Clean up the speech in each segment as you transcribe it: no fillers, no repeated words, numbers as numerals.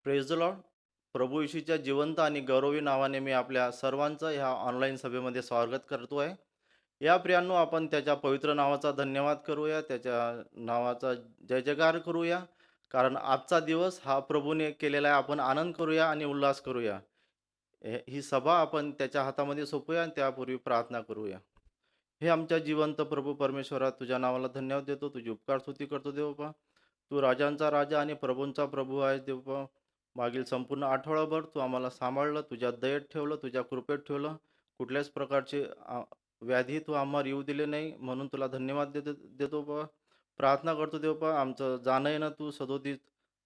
Praise the Lord. प्रभू येशूच्या जिवंत आणि गौरवी नावाने मी आपल्या सर्वांचं ह्या ऑनलाईन सभेमध्ये स्वागत करतो आहे. या प्रियांनो, आपण त्याच्या पवित्र नावाचा धन्यवाद करूया, त्याच्या नावाचा जय जयकार करूया. कारण आजचा दिवस हा प्रभूने केलेला आहे. आपण आनंद करूया आणि उल्हास करूया. ही सभा आपण त्याच्या हातामध्ये सोपूया आणि त्यापूर्वी प्रार्थना करूया. हे आमच्या जिवंत प्रभू परमेश्वरा, तुझ्या नावाला धन्यवाद देतो. तुझी उपकार स्तुती करतो देवपा. तू राजांचा राजा आणि प्रभूंचा प्रभू आहेस देवपा. मागील संपूर्ण आठवडाभर तू आम्हाला सांभाळलं, तुझ्या दयेत ठेवलं, तुझ्या कृपेत ठेवलं. कुठल्याच प्रकारचे व्याधी तू आम्हाला येऊ दिले नाही, म्हणून तुला धन्यवाद देतो बा. प्रार्थना करतो देवपा, आमचं जाणं येणं तू सदोदित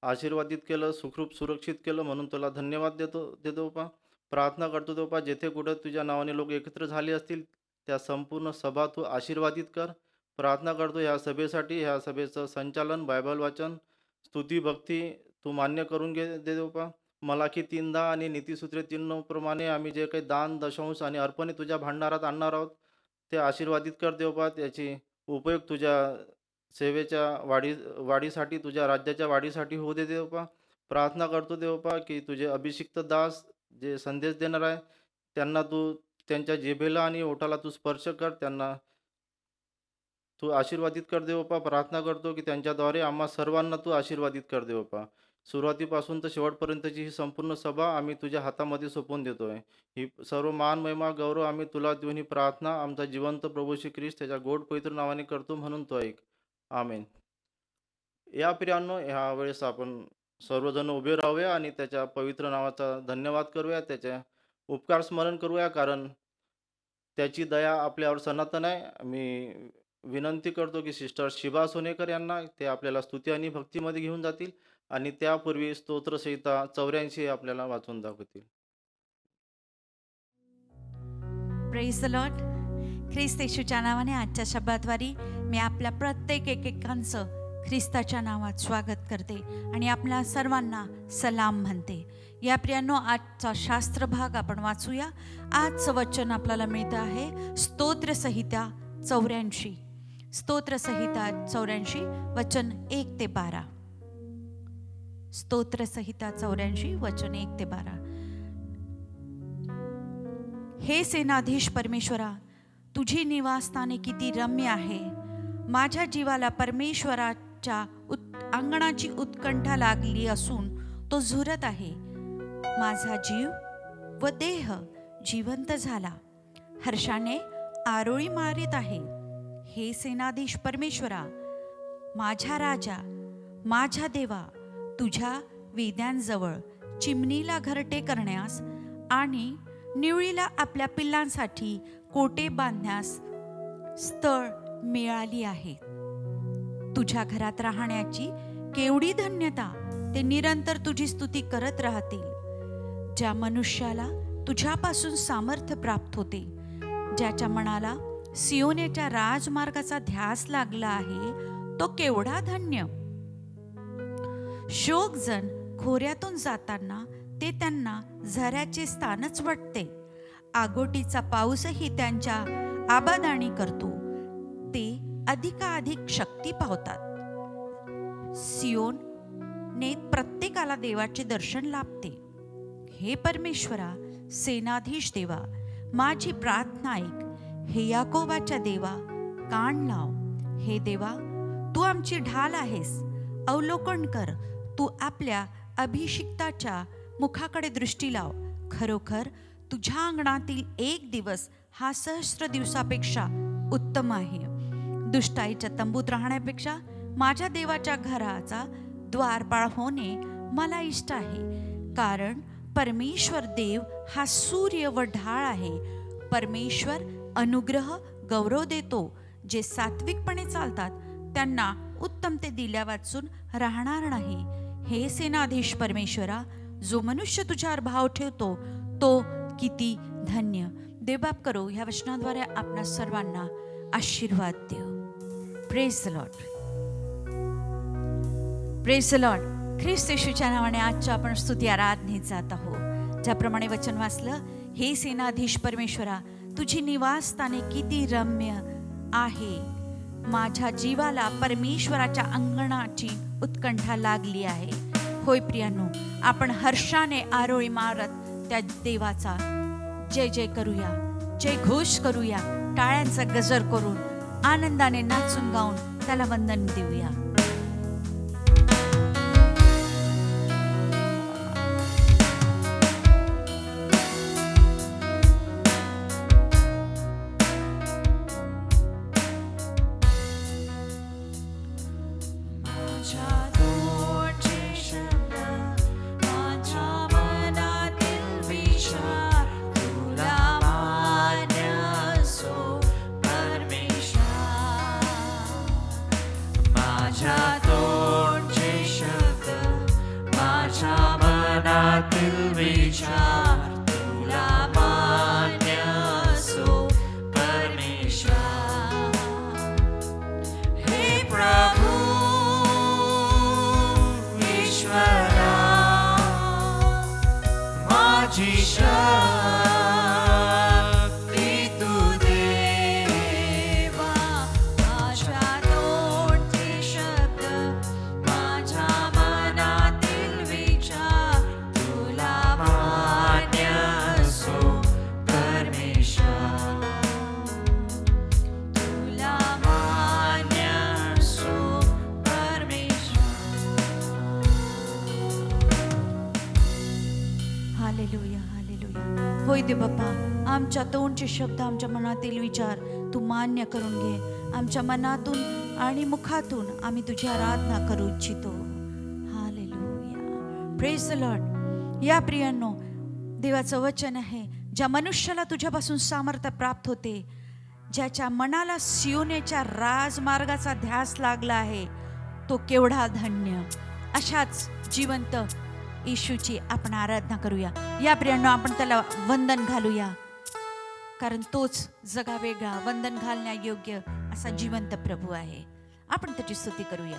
आशीर्वादित केलं, सुखरूप सुरक्षित केलं, म्हणून तुला धन्यवाद देतो बा. प्रार्थना करतो देवपा, जेथे कुठं तुझ्या नावाने लोक एकत्र झाले असतील, त्या संपूर्ण सभा तू आशीर्वादित कर. प्रार्थना करतो ह्या सभेसाठी, ह्या सभेचं संचालन, बायबल वाचन, स्तुती, भक्ती तू मान्य करून दे देवपा. मलाकी 3:10 आणि नीतिसूत्रे 3:9 प्रमाणे आम्ही जे काही दान, दशांश आणि अर्पणे तुझ्या भांडारात आणणार आहोत, ते आशीर्वादित कर देवपा. त्याची उपयोग तुझ्या सेवेच्या वाढीसाठी, तुझ्या राज्याच्या वाढीसाठी होऊ दे देवपा. प्रार्थना करतो देवपा, की तुझे अभिषिक्त दास जे संदेश देणार आहे, त्यांना तू त्यांच्या जिभेला आणि ओठाला तू स्पर्श कर. त्यांना तू आशीर्वादित कर देव बाप्पा. प्रार्थना करतो की त्यांच्याद्वारे आम्हा सर्वांना तू आशीर्वादित कर देव बाप्पा. सुरुवातीपासून तर शेवटपर्यंतची ही संपूर्ण सभा आम्ही तुझ्या हातामध्ये सोपवून देतोय. ही सर्व मान, महिमा, गौरव आम्ही तुला देऊन ही प्रार्थना आमचा जिवंत प्रभू श्री ख्रिस्त त्याच्या गोड पवित्र नावाने करतो, म्हणून तो ऐक. आमेन. या प्रियांनो, ह्या वेळेस आपण सर्वजण उभे राहूया आणि त्याच्या पवित्र नावाचा धन्यवाद करूया, त्याच्या उपकार स्मरण करूया, कारण त्याची दया आपल्यावर सनातन आहे. मी विनंती करतो की सिस्टर शिबा सोनेकर यांना ते आपल्याला स्तुती आणि भक्तीमध्ये घेऊन जातील आणि त्यापूर्वी स्तोत्रसहिता 84 आपल्याला वाचून दाखवतील. Praise the lord. ख्रिस्त येशूच्या नावाने आजच्या शब्दाद्वारे मी आपल्या प्रत्येक एकेकांचं ख्रिस्ताच्या नावात स्वागत करते आणि आपल्या सर्वांना सलाम म्हणते. या प्रियांनो, आजचा शास्त्र भाग आपण वाचूया. आजचं वचन आपल्याला मिळतं आहे स्तोत्रसहिता 84. स्तोत्रसहिता 84 वचन 1 ते 12. स्तोत्रसहिता 84 वचन 1 ते 12. हे सेनाधीश परमेश्वरा, तुझी निवासस्थाने किती रम्य आहे. माझ्या जीवाला परमेश्वराच्या अंगणाची उत्कंठा लागली असून तो झुरत आहे. माझा जीव व देह जिवंत झाला, हर्षाने आरोळी मारित आहे. हे सेनाधीश परमेश्वरा, माझ्या राजा, माझ्या देवा, तुझ्या वेद्यांजवळ चिमणीला घरटे करण्यास आणि निवळीला आपल्या पिल्लांसाठी कोटे बांधण्यास स्थळ मिळाली आहे. तुझ्या घरात राहण्याची केवढी धन्यता. ते निरंतर तुझी स्तुती करत राहतील. ज्या मनुष्याला तुझ्यापासून सामर्थ्य प्राप्त होते, ज्याच्या मनाला सियोनेच्या राजमार्गाचा ध्यास लागला आहे, तो केवढा धन्य. शोकजन खोऱ्यातून जाताना ते त्यांना झऱ्याचे स्थानच वाटते. आगोटीचा पाऊसही त्यांच्या आबादाणी करतो. ते अधिकाधिक शक्ती पावतात. सियोनने प्रत्येकाला देवाचे दर्शन लाभते. हे परमेश्वरा, सेनाधीश देवा, माझी प्रार्थना ऐक. हे याकोबाच्या देवा, कान लाव. हे देवा, तू आमची ढाल आहेस. अवलोकन कर. तू आपल्या अभिषिक्ताच्या मुखाकडे दृष्टी लाव. खरोखर तुझ्या अंगणातील एक दिवस हा सहस्र दिवसापेक्षा उत्तम आहे. दुष्टाईच्या तंबूत राहण्यापेक्षा माझ्या देवाच्या घराचा द्वारपाळ होणे मला इष्ट आहे. कारण परमेश्वर देव हा सूर्य व ढाळ आहे. परमेश्वर अनुग्रह गौरव देतो. जे सात्विकपणे चालतात त्यांना उत्तम ते दिल्या वाचून राहणार नाही. हे सेनाधीश परमेश्वरा, जो मनुष्य तुझ्यावर भाव ठेवतो तो किती धन्य. देवबाप करो, ह्या वचनाद्वारे आपणा सर्वांना आशीर्वाद देव. Praise the lord. Praise the lord. ख्रिस्त येशूच्या नावाने आजच्या आपण स्तुती आराधनेत जात आहोत. ज्याप्रमाणे वचन वाचलं, हे सेनाधीश परमेश्वरा, तुझी निवासस्थाने किती रम्य आहे. माझ्या जीवाला परमेश्वराच्या अंगणाची उत्कंठा लागली आहे. होय प्रियांनो, आपण हर्षाने आरोळी मारत त्या देवाचा जय जय करूया, जय घोष करूया, टाळ्यांचा गजर करून आनंदाने नाचून गाऊन त्याला वंदन देऊया. Hallelujah, hallelujah. होय दे बाप्पा, आमच्या तोंडचे शब्द, आमच्या मनातील विचार तू मान्य करून घे. आमच्या मनातून आणि मुखातून आम्ही तुझी आराधना करू इच्छितो. Hallelujah, praise the Lord. या प्रियांनो, देवाचं वचन आहे, ज्या मनुष्याला तुझ्यापासून सामर्थ्य प्राप्त होते, ज्याच्या मनाला सियोनेच्या राजमार्गाचा ध्यास लागला आहे, तो केवढा धन्य. अशाच जिवंत येशूची आपण आराधना करूया. या प्रियांनो, आपण त्याला वंदन घालूया, कारण तोच जगा वेगळा, वंदन घालण्यायोग्य असा जिवंत प्रभू आहे. आपण त्याची स्तुती करूया.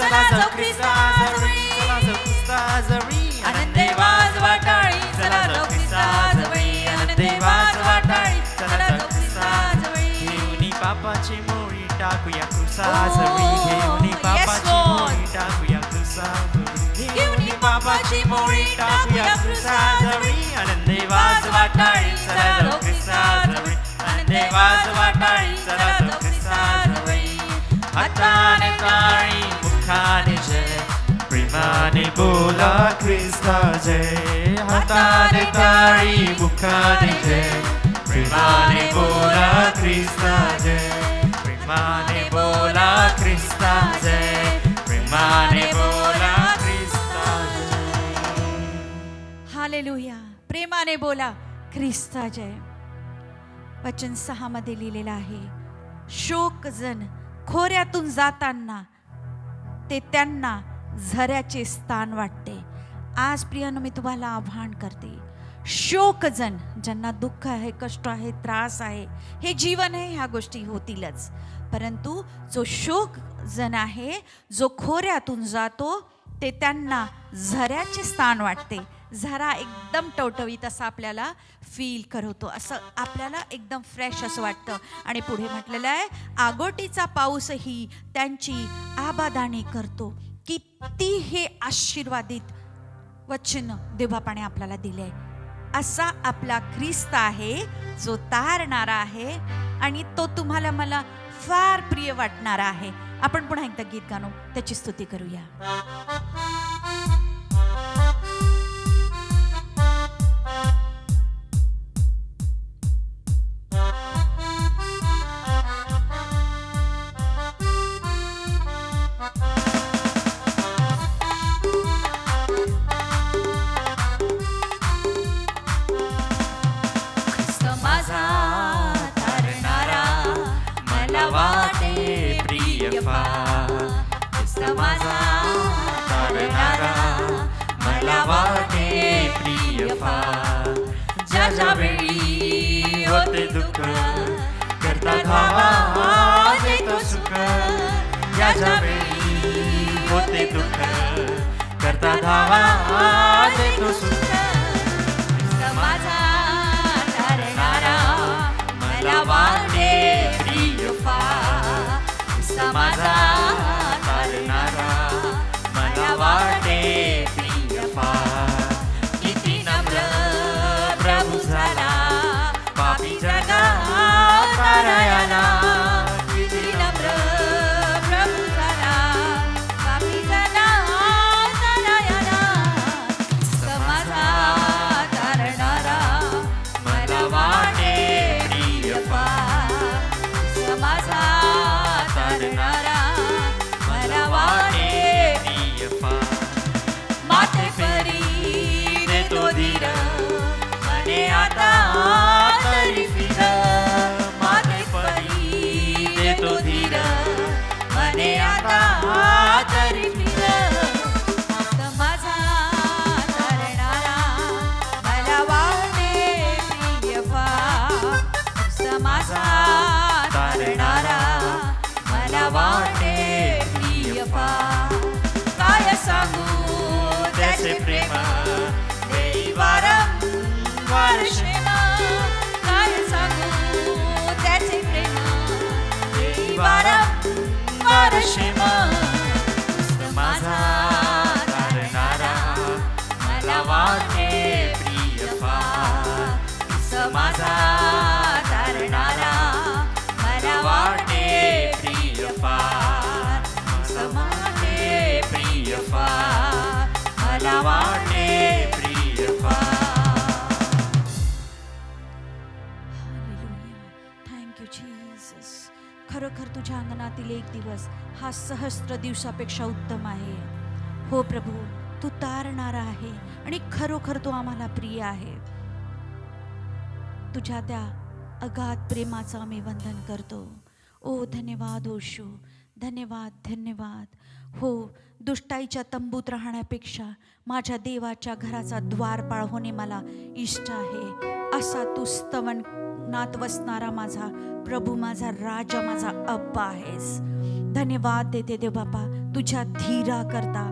चला जाऊ ख्रिस्ताजवळी, चला जाऊ ख्रिस्ताजवळी, आनंदे वाजवा टाळी, चला जाऊ ख्रिस्ताजवळी, आनंदे वाजवा टाळी, चला जाऊ ख्रिस्ताजवळी. घेऊनी पापाची मोळी टाकूया क्रुसाजवळी, घेऊनी पापाची मोळी टाकूया क्रुसाजवळी, घेऊनी पापाची मोळी टाकूया क्रुसाजवळी, आनंदे वाजवा टाळी, चला जाऊ ख्रिस्ताजवळी, आनंदे वाजवा टाळी, चला जाऊ ख्रिस्ताजवळी. हाताने टाळी, मुखाने जय, प्रेमाने बोला ख्रिस्ता जय. हाताने टाळी, मुखाने जय, प्रेमाने बोला ख्रिस्ता जय, प्रेमाने बोला ख्रिस्ता जय, प्रेमाने बोला ख्रिस्ता जय. हालेलुया. प्रेमाने बोला ख्रिस्ता जय. वचन 6 मध्ये लिहिलेलं आहे, शोकजन खोऱ्यातून जाताना ते त्यांना झऱ्याचे स्थान वाटते. आज प्रियानो मी तुम्हाला आव्हान करते, शोकजन ज्यांना दुःख आहे, कष्ट आहे, त्रास आहे, हे जीवन आहे, ह्या गोष्टी होतीलच, परंतु जो शोकजन आहे, जो खोऱ्यातून जातो ते त्यांना झऱ्याचे स्थान वाटते. झरा एकदम टवटवीत असं आपल्याला फील करवतो, असं आपल्याला एकदम फ्रेश असं वाटतं. आणि पुढे म्हटलेलं आहे, आगोटीचा पाऊसही त्यांची आबादाणी करतो. किती हे आशीर्वादित वचन देवबापाने आपल्याला दिले. असा आपला ख्रिस्त आहे जो तारणारा आहे आणि तो तुम्हाला मला फार प्रिय वाटणारा आहे. आपण पुन्हा एकदा गीत गाणं त्याची स्तुती करूया. माझा तारणारा मला वाटे प्रिय फार. ज्या ज्या वेळी होते दुःख करता धावा देतो सुख. ज्या ज्या वेळी होते दुःख करता धावा देतो सुख. माझा तारणारा मला वाटे प्रिय फार. माझा तारणारा मला वाटे प्रिय फार. किती नम्र प्रभू झाला पापी जगा तारायाला. किती नम्र प्रभू झाला पापी जगा तारायाला. माझा तारणारा मला वाटे प्रिय फार. माझा तारणारा मला वाटे प्रिय फार. माथे परी देतो धीर मने आता तरी फिर. माथे परी देतो धीर मने आता तरी फिर. माझा तारणारा मला वाटे प्रिय फार. माझा तारणारा मला वाटे प्रिय फार. काय सांगू त्याचे प्रेम देई वारंवार क्षेम. काय सांगू त्याचे प्रेम देई वारंवार क्षेम. माझा तारणारा मला वाटे प्रिय फार. माझा तारणारा मला वाटे प्रिय फार. समाटे प्रिय फार. मला वाटे प्रिय फार. Thank you Jesus. खरोखर तुझ्या अंगणातील एक दिवस हा सहस्त्र दिवसापेक्षा उत्तम आहे. हो प्रभू, तू तारणारा आहे आणि खरोखर तू आम्हाला प्रिय आहे. तुझ्या त्या अगाध प्रेमाचं आम्ही वंदन करतो. ओ धन्यवाद ओशू, धन्यवाद धन्यवाद. हो, दुष्टाईच्या तंबूत राहण्यापेक्षा माझ्या देवाच्या घराचा द्वारपाळ होणे मला इष्ट आहे. असा तू स्तवनात वसणारा माझा प्रभू, माझा राजा, माझा अब्बा आहेस. धन्यवाद देते देव बापा तुझ्या धीरा करता,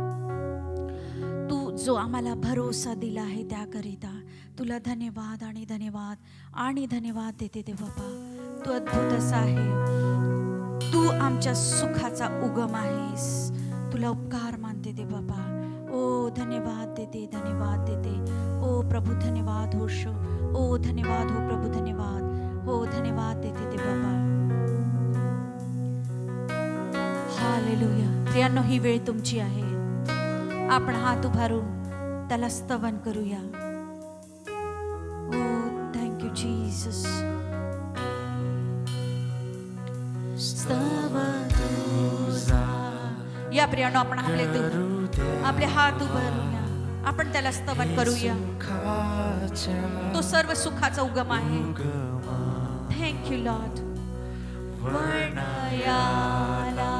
तू जो आम्हाला भरोसा दिला आहे त्याकरिता तुला धन्यवाद आणि धन्यवाद आणि धन्यवाद देते देव बाबा. तू अद्भुत असा आहे, तू आमच्या सुखाचा उगम आहेस. तुला उपकार मानते दे बाबा. ओ धन्यवाद देते, धन्यवाद देते. ओ प्रभू धन्यवाद हो शो. ओ धन्यवाद हो प्रभू, धन्यवाद हो, धन्यवाद देते दे बाबा. हालेलुया. प्रियांनो, ही वेळ तुमची आहे. आपण हात उभारून त्याला स्तवन करूया. ओ थँक यू जीसस. स्तवन तुझा. या प्रियांनो, आपण आपले हात उभारूया. आपण त्याला स्तवन करूया. तो सर्व सुखाचा उगम आहे. Thank you lord. वर्णयाला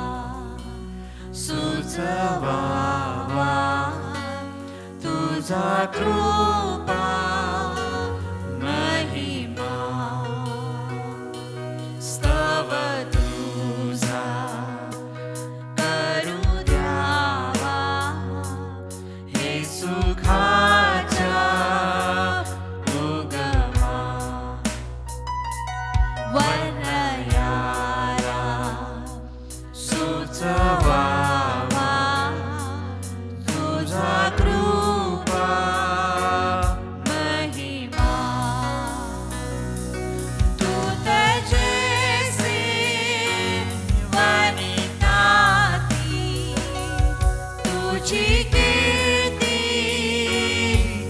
सुचवावा तुझा कृपा महिमा. स्तव तुझा करू द्यावा हे सुखाच्या उगमा. वर्णयाला सुचवावा तुझा कृपा महिमा. तू तजेसे वनिताती तुझी कीर्ती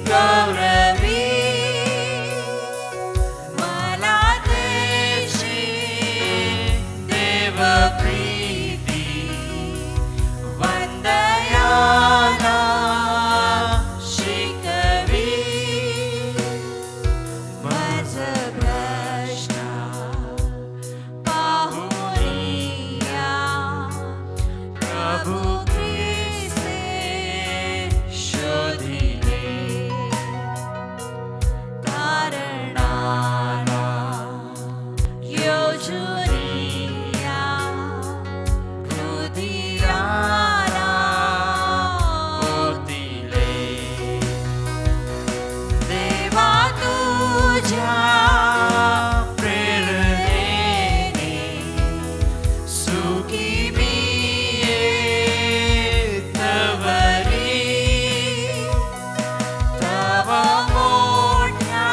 गौरवी. मला देशी देव प्रीती वंदयाला शिकवी. माझ प्रश्न पाहुनिया प्रभू ख्रिस्ते शोधिले. कारणाला योजुनिया रुधिराला ओतिले. देवा तुझ्या प्रेरणेने सुखी मी तवरी. तव मोठ्या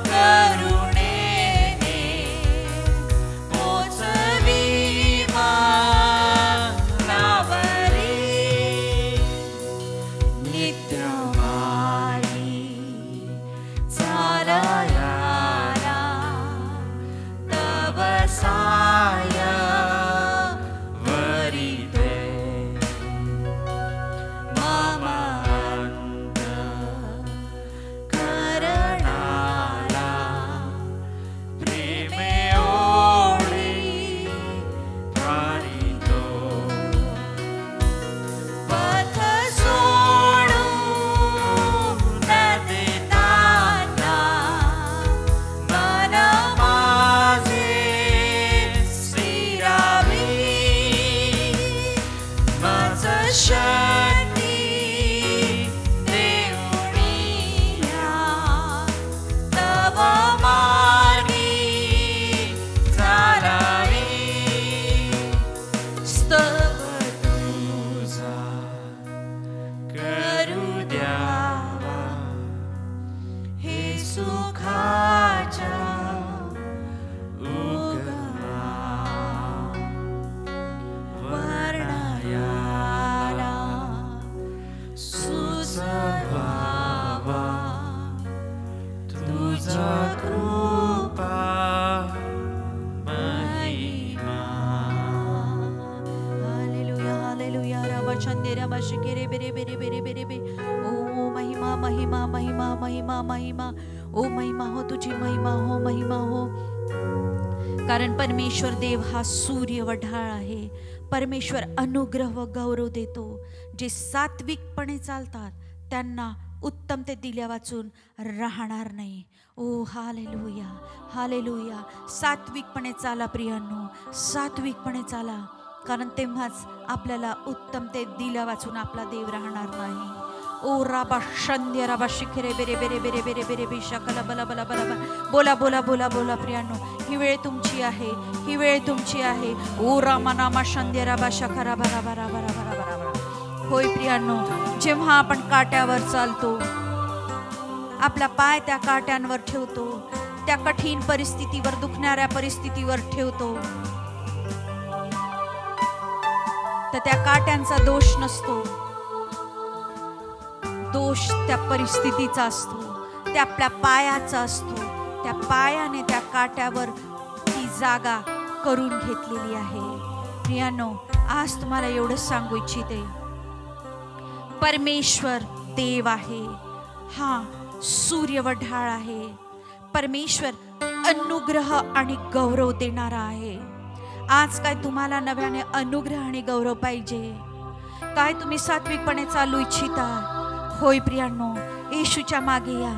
करुणेने पोचवी मनावरी. नित्य माई चालयाला तव साय वरिते. मम अंत करणाला प्रेमे ओळी प्राणितो. पथ सोडून न देताना मन माझे स्थिरावी. माझ शक्ती देऊनिया तव मार्गी चालावी. स्तव तुझा करू द्यावा हे सुखाच्या उगमा. वर्णयाला सुचवावा तुझा कृपा महिमा. Hallelujah, hallelujah. रबचंदे रबशकेरे बेरे बेरे बेरे बेरे बे. ओ महिमा, महिमा, महिमा, महिमा, महिमा. ओ महिमा हो, तुझी महिमा हो, महिमा हो. कारण परमेश्वर देव हा सूर्य व ढाळ आहे. परमेश्वर अनुग्रह व गौरव देतो. जे सात्विकपणे चालतात त्यांना उत्तम ते दिल्या वाचून राहणार नाही. ओ हालेलुया, हालेलुया. सात्विकपणे चाला प्रियांनो, सात्विकपणे चाला. कारण तेव्हाच आपल्याला उत्तम ते दिल्या वाचून आपला देव राहणार नाही. ओ राबा शंद्य राबा शिखरे बेरे बेरे बेरे बेरे बेरे बिशा कला बला बला बला बला. बोला बोला बोला बोला प्रियानो, ही वेळ तुमची आहे, ही वेळ तुमची आहे. ओ रामा नामा शंद्य राबा शखरा बरा बरा बरा बरा बरा बरा. होय प्रियानो, जेव्हा आपण काट्यावर चालतो, आपला पाय त्या काट्यांवर ठेवतो, त्या कठीण परिस्थितीवर, दुखणाऱ्या परिस्थितीवर ठेवतो, तर त्या काट्यांचा दोष नसतो, दोष त्या परिस्थितीचा असतो, त्या आपल्या पायाचा असतो. त्या पायाने त्या काट्यावर ती जागा करून घेतलेली आहे. प्रियानो, आज तुम्हाला एवढंच सांगू इच्छिते, परमेश्वर देव आहे, हा सूर्य व ढाळ आहे. परमेश्वर अनुग्रह आणि गौरव देणारा आहे. आज काय तुम्हाला नव्याने अनुग्रह आणि गौरव पाहिजे? काय तुम्ही सात्विकपणे चालू इच्छिता? होय प्रियांनो, येशूच्या मागे या,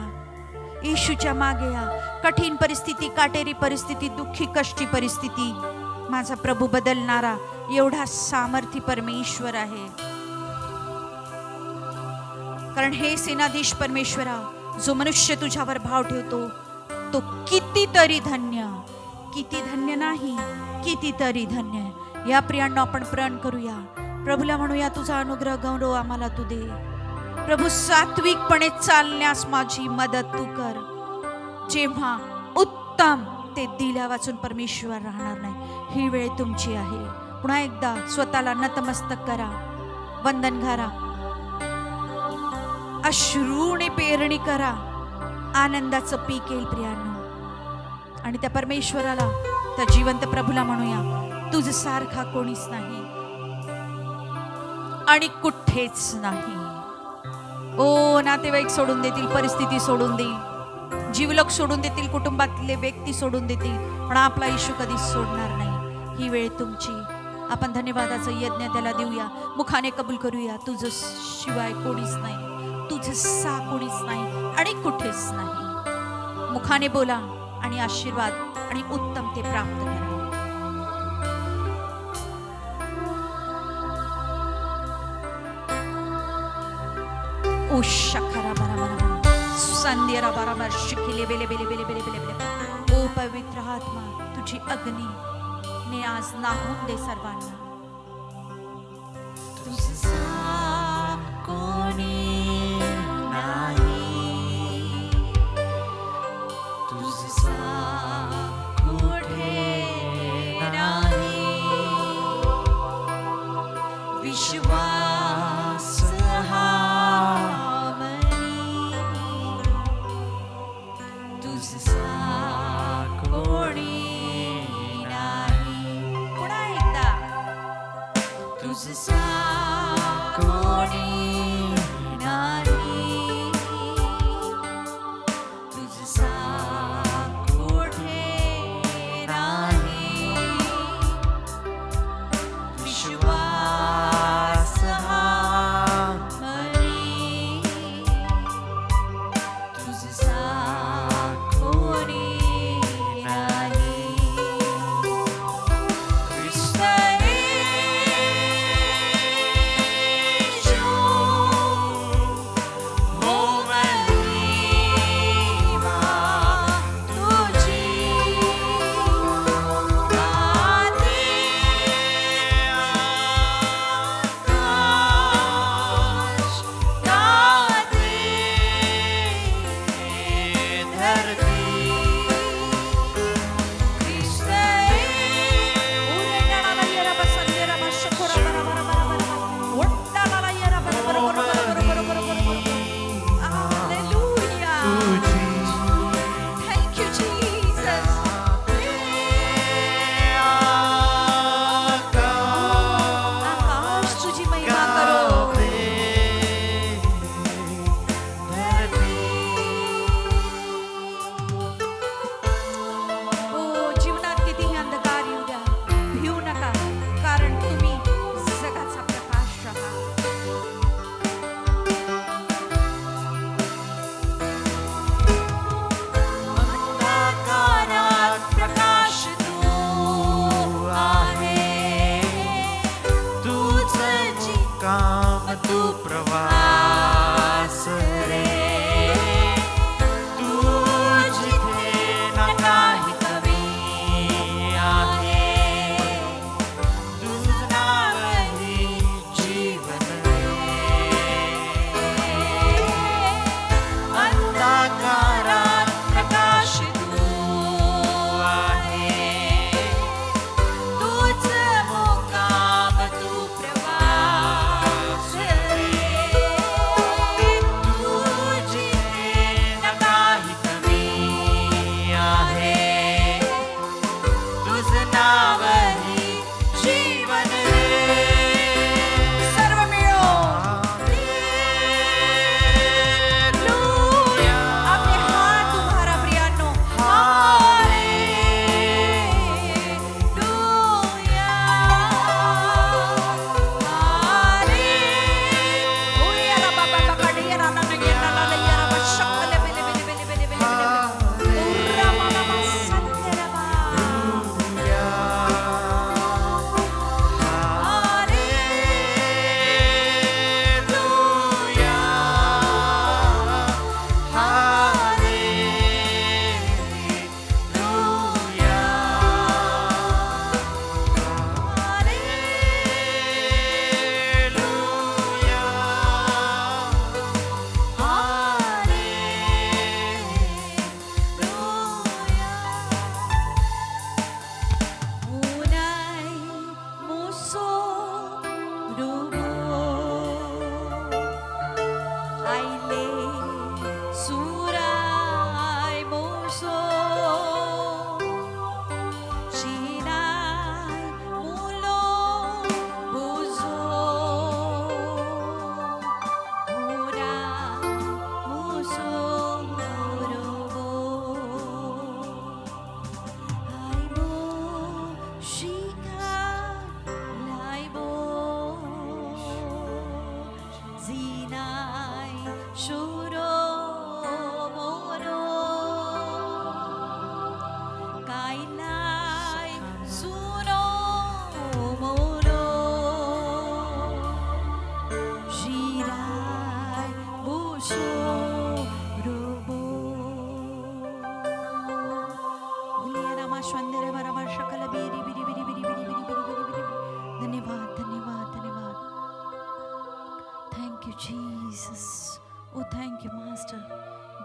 येशूच्या मागे या. कठीण परिस्थिती, काटेरी परिस्थिती, दुःखी कष्टी परिस्थिती, माझा प्रभू बदलणारा एवढा सामर्थ्य परमेश्वर आहे. कारण हे सेनाधीश परमेश्वरा, जो मनुष्य तुझ्यावर भाव ठेवतो तो कितीतरी धन्य, किती धन्य नाही, कितीतरी धन्य. या प्रियांनो, आपण प्रण करूया, प्रभूला म्हणूया, तुझा अनुग्रह गौरव आम्हाला तू दे. प्रभू, सात्विकपणे चालण्यास माझी मदत तू कर. जेव्हा उत्तम ते दिल्या वाचून परमेश्वर राहणार नाही. ही वेळ तुमची आहे. पुन्हा एकदा स्वतःला नतमस्तक करा, वंदन करा, अश्रूने पेरणी करा, आनंदाचं पीक येईल प्रियांनो. आणि त्या परमेश्वराला, त्या जिवंत प्रभूला म्हणूया, तुझ सारखा कोणीच नाही आणि कुठेच नाही. ओ, नातेवाईक सोडून देतील, परिस्थिती सोडून देईल, जीवलक सोडून देतील, कुटुंबातले व्यक्ती सोडून देतील, पण आपला येशू कधीच सोडणार नाही. ही वेळ तुमची. आपण धन्यवादाचा यज्ञ त्याला देऊया, मुखाने कबूल करूया, तुझं शिवाय कोणीच नाही, तुझं सा कोणीच नाही आणि कुठेच नाही. मुखाने बोला आणि आशीर्वाद आणि उत्तम ते प्राप्त करा. ओ शखरा बरा बरा संध्यरा बरा बरा शिखिले बेले बेले बेले बेले बेले बेले. ओ पवित्र आत्मा, तुझी अग्नी ने आज नाहून दे सर्वांना. तुझसा कोणी नाही, तुझसा कुठे नाही. विश्वास हा मनी, तुझसा कोणी नाही. पुन्हा एकदा, तुझसा कोणी नाही, तुझसा कुठे नाही. विश्वास हा मनी, तुझसा कोणी नाही. ख्रिस्त येशू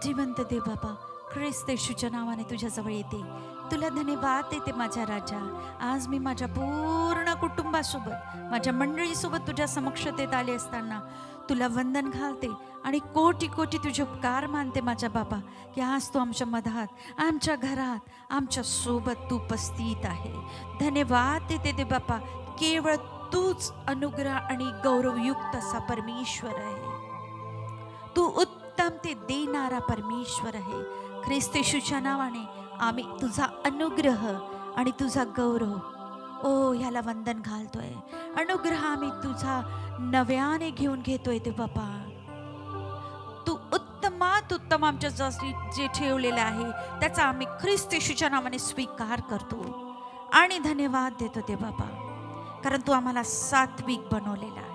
जिवंत देव बाबा, ख्रिस्त येशूच्या नावाने तुझ्याजवळ येते. तुला धन्यवाद देते माझ्या राजा. आज मी माझ्या पूर्ण कुटुंबासोबत, माझ्या मंडळीसोबत तुझ्या समक्षतेत आले असताना तुला वंदन घालते आणि कोटी कोटी तुझे उपकार मानते माझ्या बाबा, की आज तू आमच्या मधात, आमच्या घरात, आमच्या सोबत तू उपस्थित आहे. धन्यवाद देते दे बापा, केवळ तूच अनुग्रह आणि गौरवयुक्त असा परमेश्वर आहे. तू उत्तम ते देणारा परमेश्वर आहे. ख्रिस्त येशूच्या नावाने आम्ही तुझा अनुग्रह आणि तुझा गौरव ह्याला वंदन घालतोय. अनुग्रह आम्ही तुझा नव्याने घेऊन घेतोय ते बापा. तू उत्तमात उत्तम आमच्यासाठी जे ठेवलेलं आहे त्याचा आम्ही ख्रिस्त येशूच्या नावाने स्वीकार करतो आणि धन्यवाद देतो ते बाबा, कारण तू आम्हाला सात्विक बनवलेला आहे.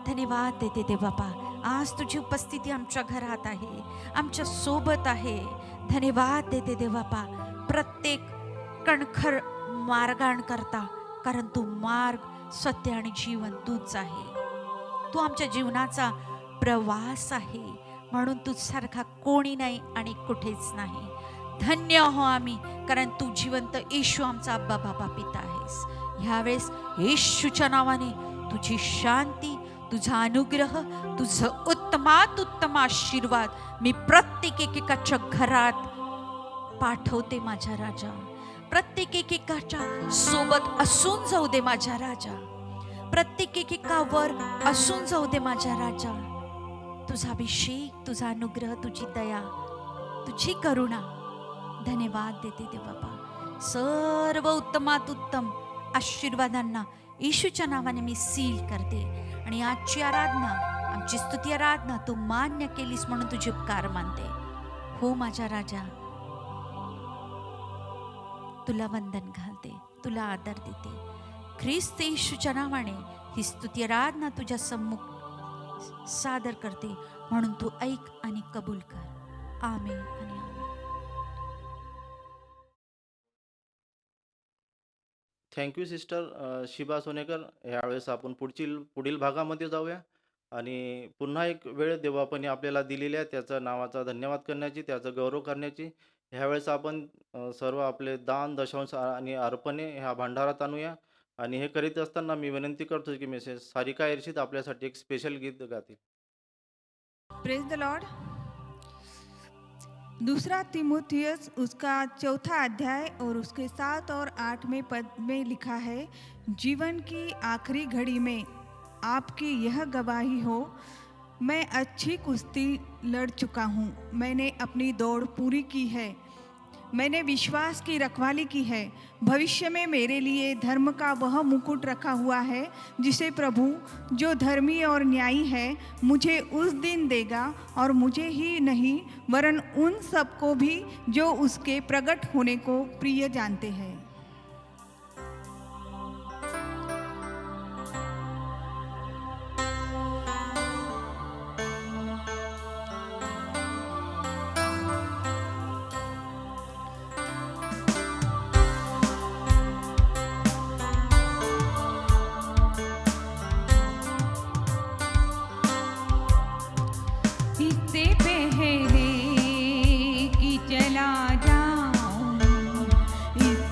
धन्यवाद देते ते बाबा. आज तुझी उपस्थिती आमच्या घरात आहे, आमच्या सोबत आहे. धन्यवाद देते दे बापा, प्रत्येक कणखर मार्गांकरता, कारण तू मार्ग, सत्य आणि जीवन तूच आहे. तू आमच्या जीवनाचा प्रवास आहे, म्हणून तुझ्यासारखा कोणी नाही आणि कुठेच नाही. धन्य हो आम्ही, कारण तू जिवंत येशू आमचा अब्बा बाबा पिता आहेस. ह्यावेळेस येशूच्या नावाने तुझी शांती, तुझा अनुग्रह, तुझं उत्तमात उत्तम आशीर्वाद मी प्रत्येक एकेकाच्या घरात पाठवते माझ्या राजा. प्रत्येक एकेकाच्या सोबत असून जाऊ दे माझ्या राजा. प्रत्येक एकेकावर असून जाऊ दे माझ्या राजा. तुझा अभिषेक, तुझा अनुग्रह, तुझी दया, तुझी करुणा. धन्यवाद देते दे बाबा. सर्व उत्तमात उत्तम आशीर्वादांना येशूच्या नावाने मी सील करते आणि आजची आराधना, आमची स्तुती आराधना तू मान्य केलीस म्हणून तुझे उपकार मानते. हो माझ्या राजा, तुला वंदन घालते, तुला आदर देते. ख्रिस्त येशूच्या नावाने ही स्तुती आराधना तुझ्या सम्मुख सादर करते, म्हणून तू ऐक आणि कबूल कर. आमेन आणि amen. Thank you sister Shiba Sonekar. यावेळेस आपण पुढील भागामध्ये जाऊया आणि पुन्हा एक वेळ देवापणी आपल्याला दिलेली आहे, त्याचा नावाचा धन्यवाद करण्याची, त्याचा गौरव करण्याची. ह्यावेळेस आपण सर्व आपले दान, दशांश आणि अर्पणे ह्या भांडारात आणूया. आणि हे करीत असताना मी विनंती करतो की मिसेस सारिका एरशीद आपल्यासाठी एक स्पेशल गीत गातील. Praise the Lord. दूसरा तिमुथियस उसका 4था अध्याय और उसके 7 और 8वें पद में लिखा है, जीवन की आखिरी घड़ी में आपकी यह गवाही हो, मैं अच्छी कुश्ती लड़ चुका हूँ, मैंने अपनी दौड़ पूरी की है, मैंने विश्वास की रखवाली की है. भविष्य में मेरे लिए धर्म का वह मुकुट रखा हुआ है जिसे प्रभु, जो धर्मी और न्यायी है, मुझे उस दिन देगा, और मुझे ही नहीं वरन उन सबको भी जो उसके प्रकट होने को प्रिय जानते हैं. इससे पहले कि चला जाऊं इस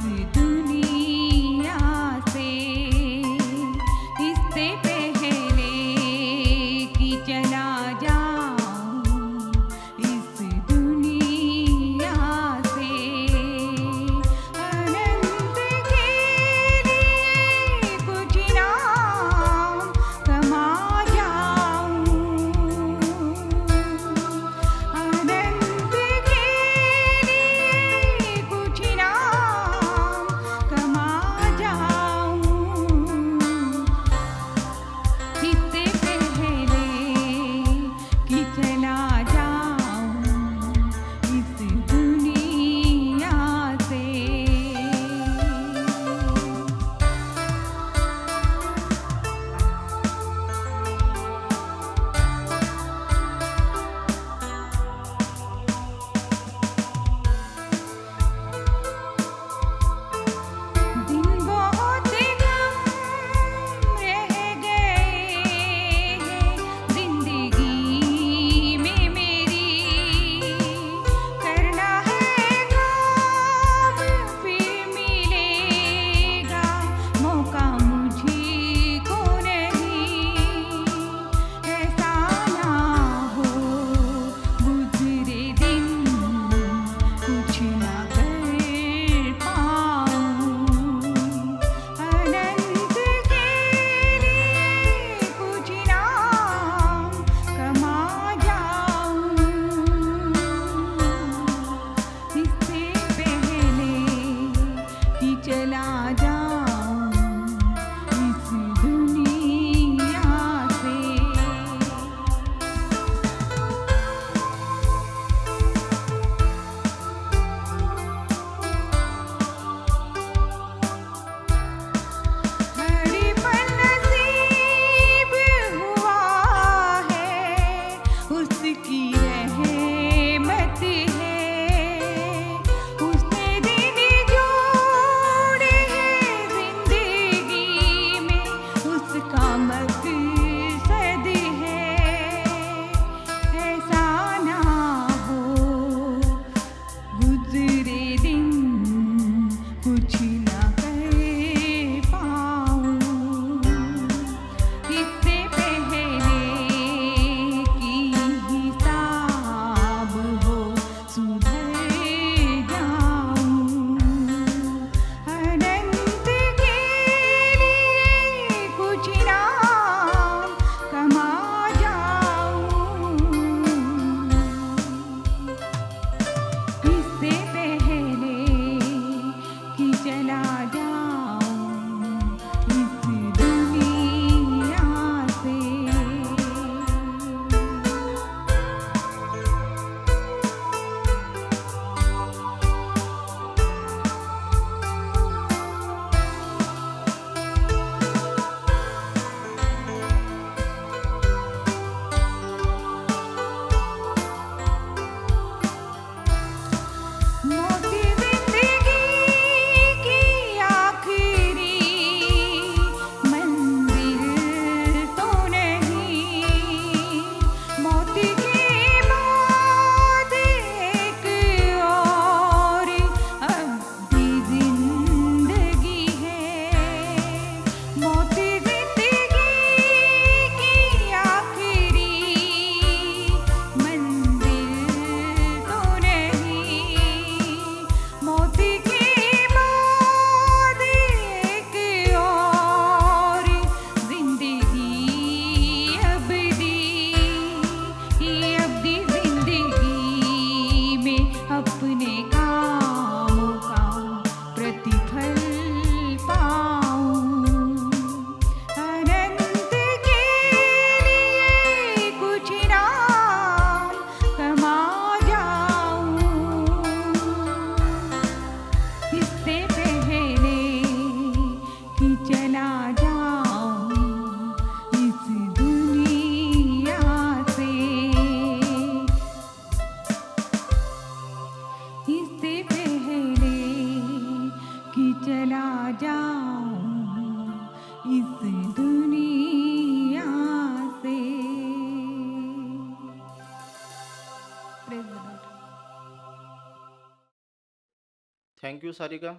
थँक्यू सारिका.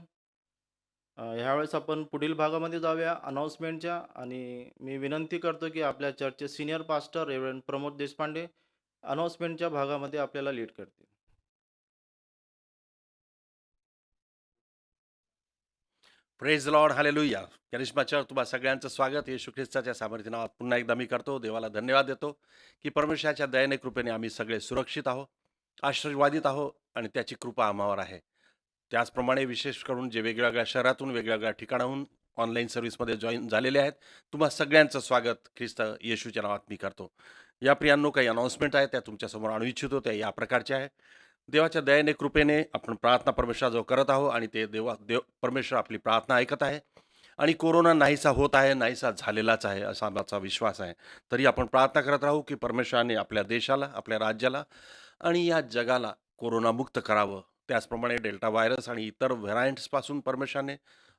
ह्यावेळेस आपण पुढील भागामध्ये जाऊया अनाउन्समेंटच्या. आणि मी विनंती करतो की आपल्या चर्चचे senior pastor reverend Pramod Deshpande अनाउन्समेंटच्या भागामध्ये आपल्याला लीड करतील. Praise lord, hallelujah. Karishma church तुम्हा सगळ्यांचं स्वागत येशू ख्रिस्ताच्या सामर्थ्य नावात पुन्हा एकदा मी करतो. देवाला धन्यवाद देतो की परमेश्वराच्या दयाने कृपेने आम्ही सगळे सुरक्षित आहोत, आशीर्वादित आहोत आणि त्याची कृपा आम्हावर आहे. त्याचप्रमाणे विशेष करून जे वेगवेगळ्या शहरातून वेगवेगळ्या ठिकाणाहून ऑनलाईन सर्व्हिसमध्ये जॉईन झालेले आहेत, तुम्हा सगळ्यांचं स्वागत ख्रिस्त येशूच्या नावात मी करतो. या प्रियांनो, काही अनाउन्समेंट आहे त्या तुमच्यासमोर आणू इच्छितो. त्या या प्रकारच्या आहे. देवाच्या दयेने कृपेने आपण प्रार्थना परमेश्वराजवळ करत आहोत आणि ते परमेश्वर आपली प्रार्थना ऐकत आहे आणि कोरोना नाहीसा होत आहे, नाहीसा झालेलाच आहे असा आमचा विश्वास आहे. तरी आपण प्रार्थना करत राहू की परमेश्वराने आपल्या देशाला, आपल्या राज्याला आणि या जगाला कोरोनामुक्त करावं. त्याचप्रमाणे डेल्टा व्हायरस आणि इतर व्हेरायंट्सपासून परमेश्वराने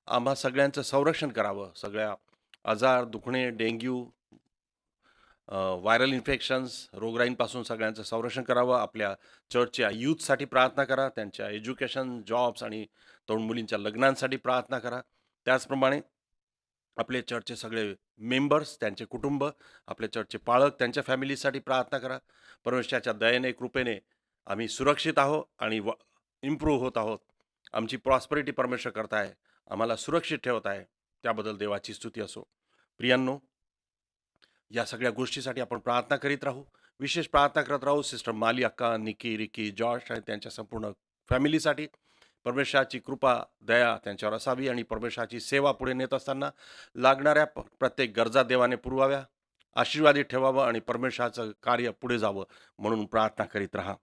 आम्हा सगळ्यांचं संरक्षण करावं. सगळ्या आजार, दुखणे, डेंग्यू, व्हायरल इन्फेक्शन्स, रोगराईंपासून सगळ्यांचं संरक्षण करावं. आपल्या चर्चच्या यूथसाठी प्रार्थना करा, त्यांच्या एज्युकेशन, जॉब्स आणि तरुण मुलींच्या लग्नांसाठी प्रार्थना करा. त्याचप्रमाणे आपले चर्चचे सगळे मेंबर्स, त्यांचे कुटुंब, आपले चर्चचे पालक, त्यांच्या फॅमिलीसाठी प्रार्थना करा. परमेश्वराच्या दयेने कृपेने आम्ही सुरक्षित आहोत आणि इम्प्रूव्ह होत आहोत. आमची प्रॉस्पेरिटी परमेश्वर करत आहे, आम्हाला सुरक्षित ठेवत आहे. त्याबद्दल देवाची स्तुती असो. प्रियांनो, या सगळ्या गोष्टीसाठी आपण प्रार्थना करीत राहू. विशेष प्रार्थना करत राहू सिस्टर माली अक्का, निकी, रिकी, जॉर्ज आणि त्यांच्या संपूर्ण फॅमिलीसाठी. परमेश्वराची कृपा, दया त्यांच्यावर असावी आणि परमेश्वराची सेवा पुढे नेत असताना लागणाऱ्या प्रत्येक गरजा देवाने पुरवाव्या, आशीर्वादित ठेवावं आणि परमेश्वराचं कार्य पुढे जावं म्हणून प्रार्थना करीत राहा.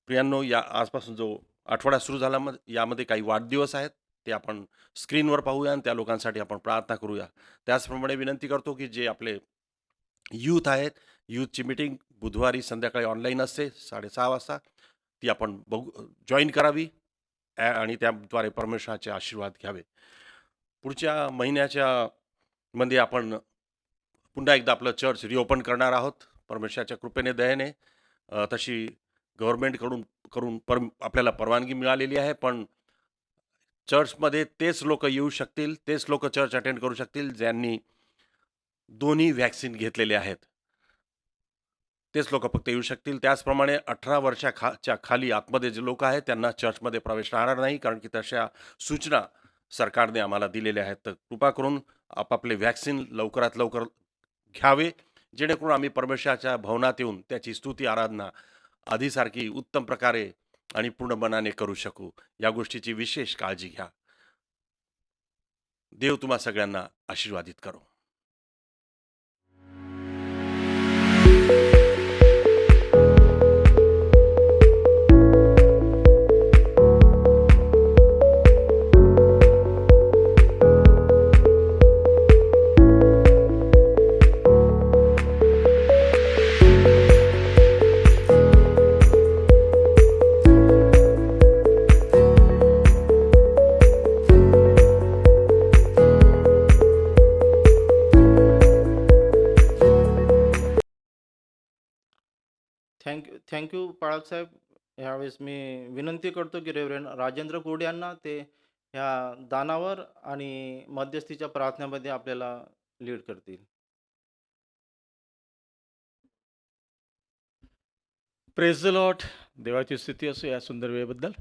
प्रियांनो, या आजपासून जो आठवडा सुरू झाला यामध्ये काही वाढदिवस आहेत, ते आपण स्क्रीनवर पाहूया आणि त्या लोकांसाठी आपण प्रार्थना करूया. त्याचप्रमाणे विनंती करतो की जे आपले यूथ आहेत, यूथची मीटिंग बुधवारी संध्याकाळी ऑनलाईन असते 6:30 वाजता. ती आपण जॉईन करावी आणि त्याद्वारे परमेश्वराचे आशीर्वाद घ्यावे. पुढच्या मध्ये आपण पुन्हा एकदा आपलं चर्च रिओपन करणार आहोत परमेश्वराच्या कृपेने, दयेने. तशी गव्हर्नमेंटकडून आपल्याला परवानगी मिळालेली आहे, पण चर्चमध्ये तेच लोक येऊ शकतील, तेच लोक चर्च अटेंड करू शकतील ज्यांनी दोन्ही व्हॅक्सिन घेतलेले आहेत. तेच लोक फक्त येऊ शकतील. त्याचप्रमाणे 18 वर्षाच्या खाली आतमध्ये जे लोक आहेत त्यांना चर्चमध्ये प्रवेश राहणार नाही, कारण की तशा सूचना सरकारने आम्हाला दिलेल्या आहेत. तर कृपा करून आपापले व्हॅक्सिन लवकरात लवकर घ्यावे, जेणेकरून आम्ही परमेश्वराच्या भवनात येऊन त्याची स्तुती आराधना आधीसारखी उत्तम प्रकारे आणि पूर्ण मनाने करू शकू. या गोष्टीची विशेष काळजी घ्या. देव तुम्हा सगळ्यांना आशीर्वादित करो. थँक्यू पाळक साहेब. ह्यावेळेस मी विनंती करतो की रेव्हरंड राजेंद्र कोड यांना ते ह्या दानावर आणि मध्यस्थीच्या प्रार्थनेमध्ये आपल्याला लीड करतील. Praise the Lord. देवाची स्तुती असो या सुंदर वेळेबद्दल.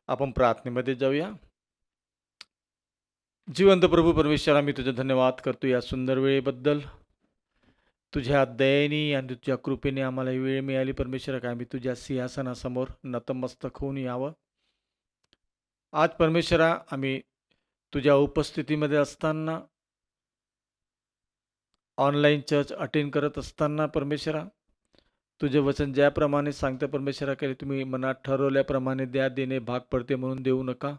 आपण प्रार्थनेमध्ये जाऊया. जिवंत प्रभू परमेश्वर, आम्ही तुझे धन्यवाद करतो या सुंदर वेळेबद्दल. तुझ्या दयेने आणि तुझ्या कृपेने आम्हाला ही वेळ मिळाली परमेश्वर, काय आम्ही तुझ्या सिंहासनासमोर नतमस्तक होऊन यावं. आज परमेश्वरा, आम्ही तुझ्या उपस्थितीमध्ये असताना, ऑनलाईन चर्च अटेंड करत असताना परमेश्वरा, तुझे वचन ज्याप्रमाणे सांगतं परमेश्वरा, काही तुम्ही मनात ठरवल्याप्रमाणे देणे भाग पडते म्हणून देऊ नका.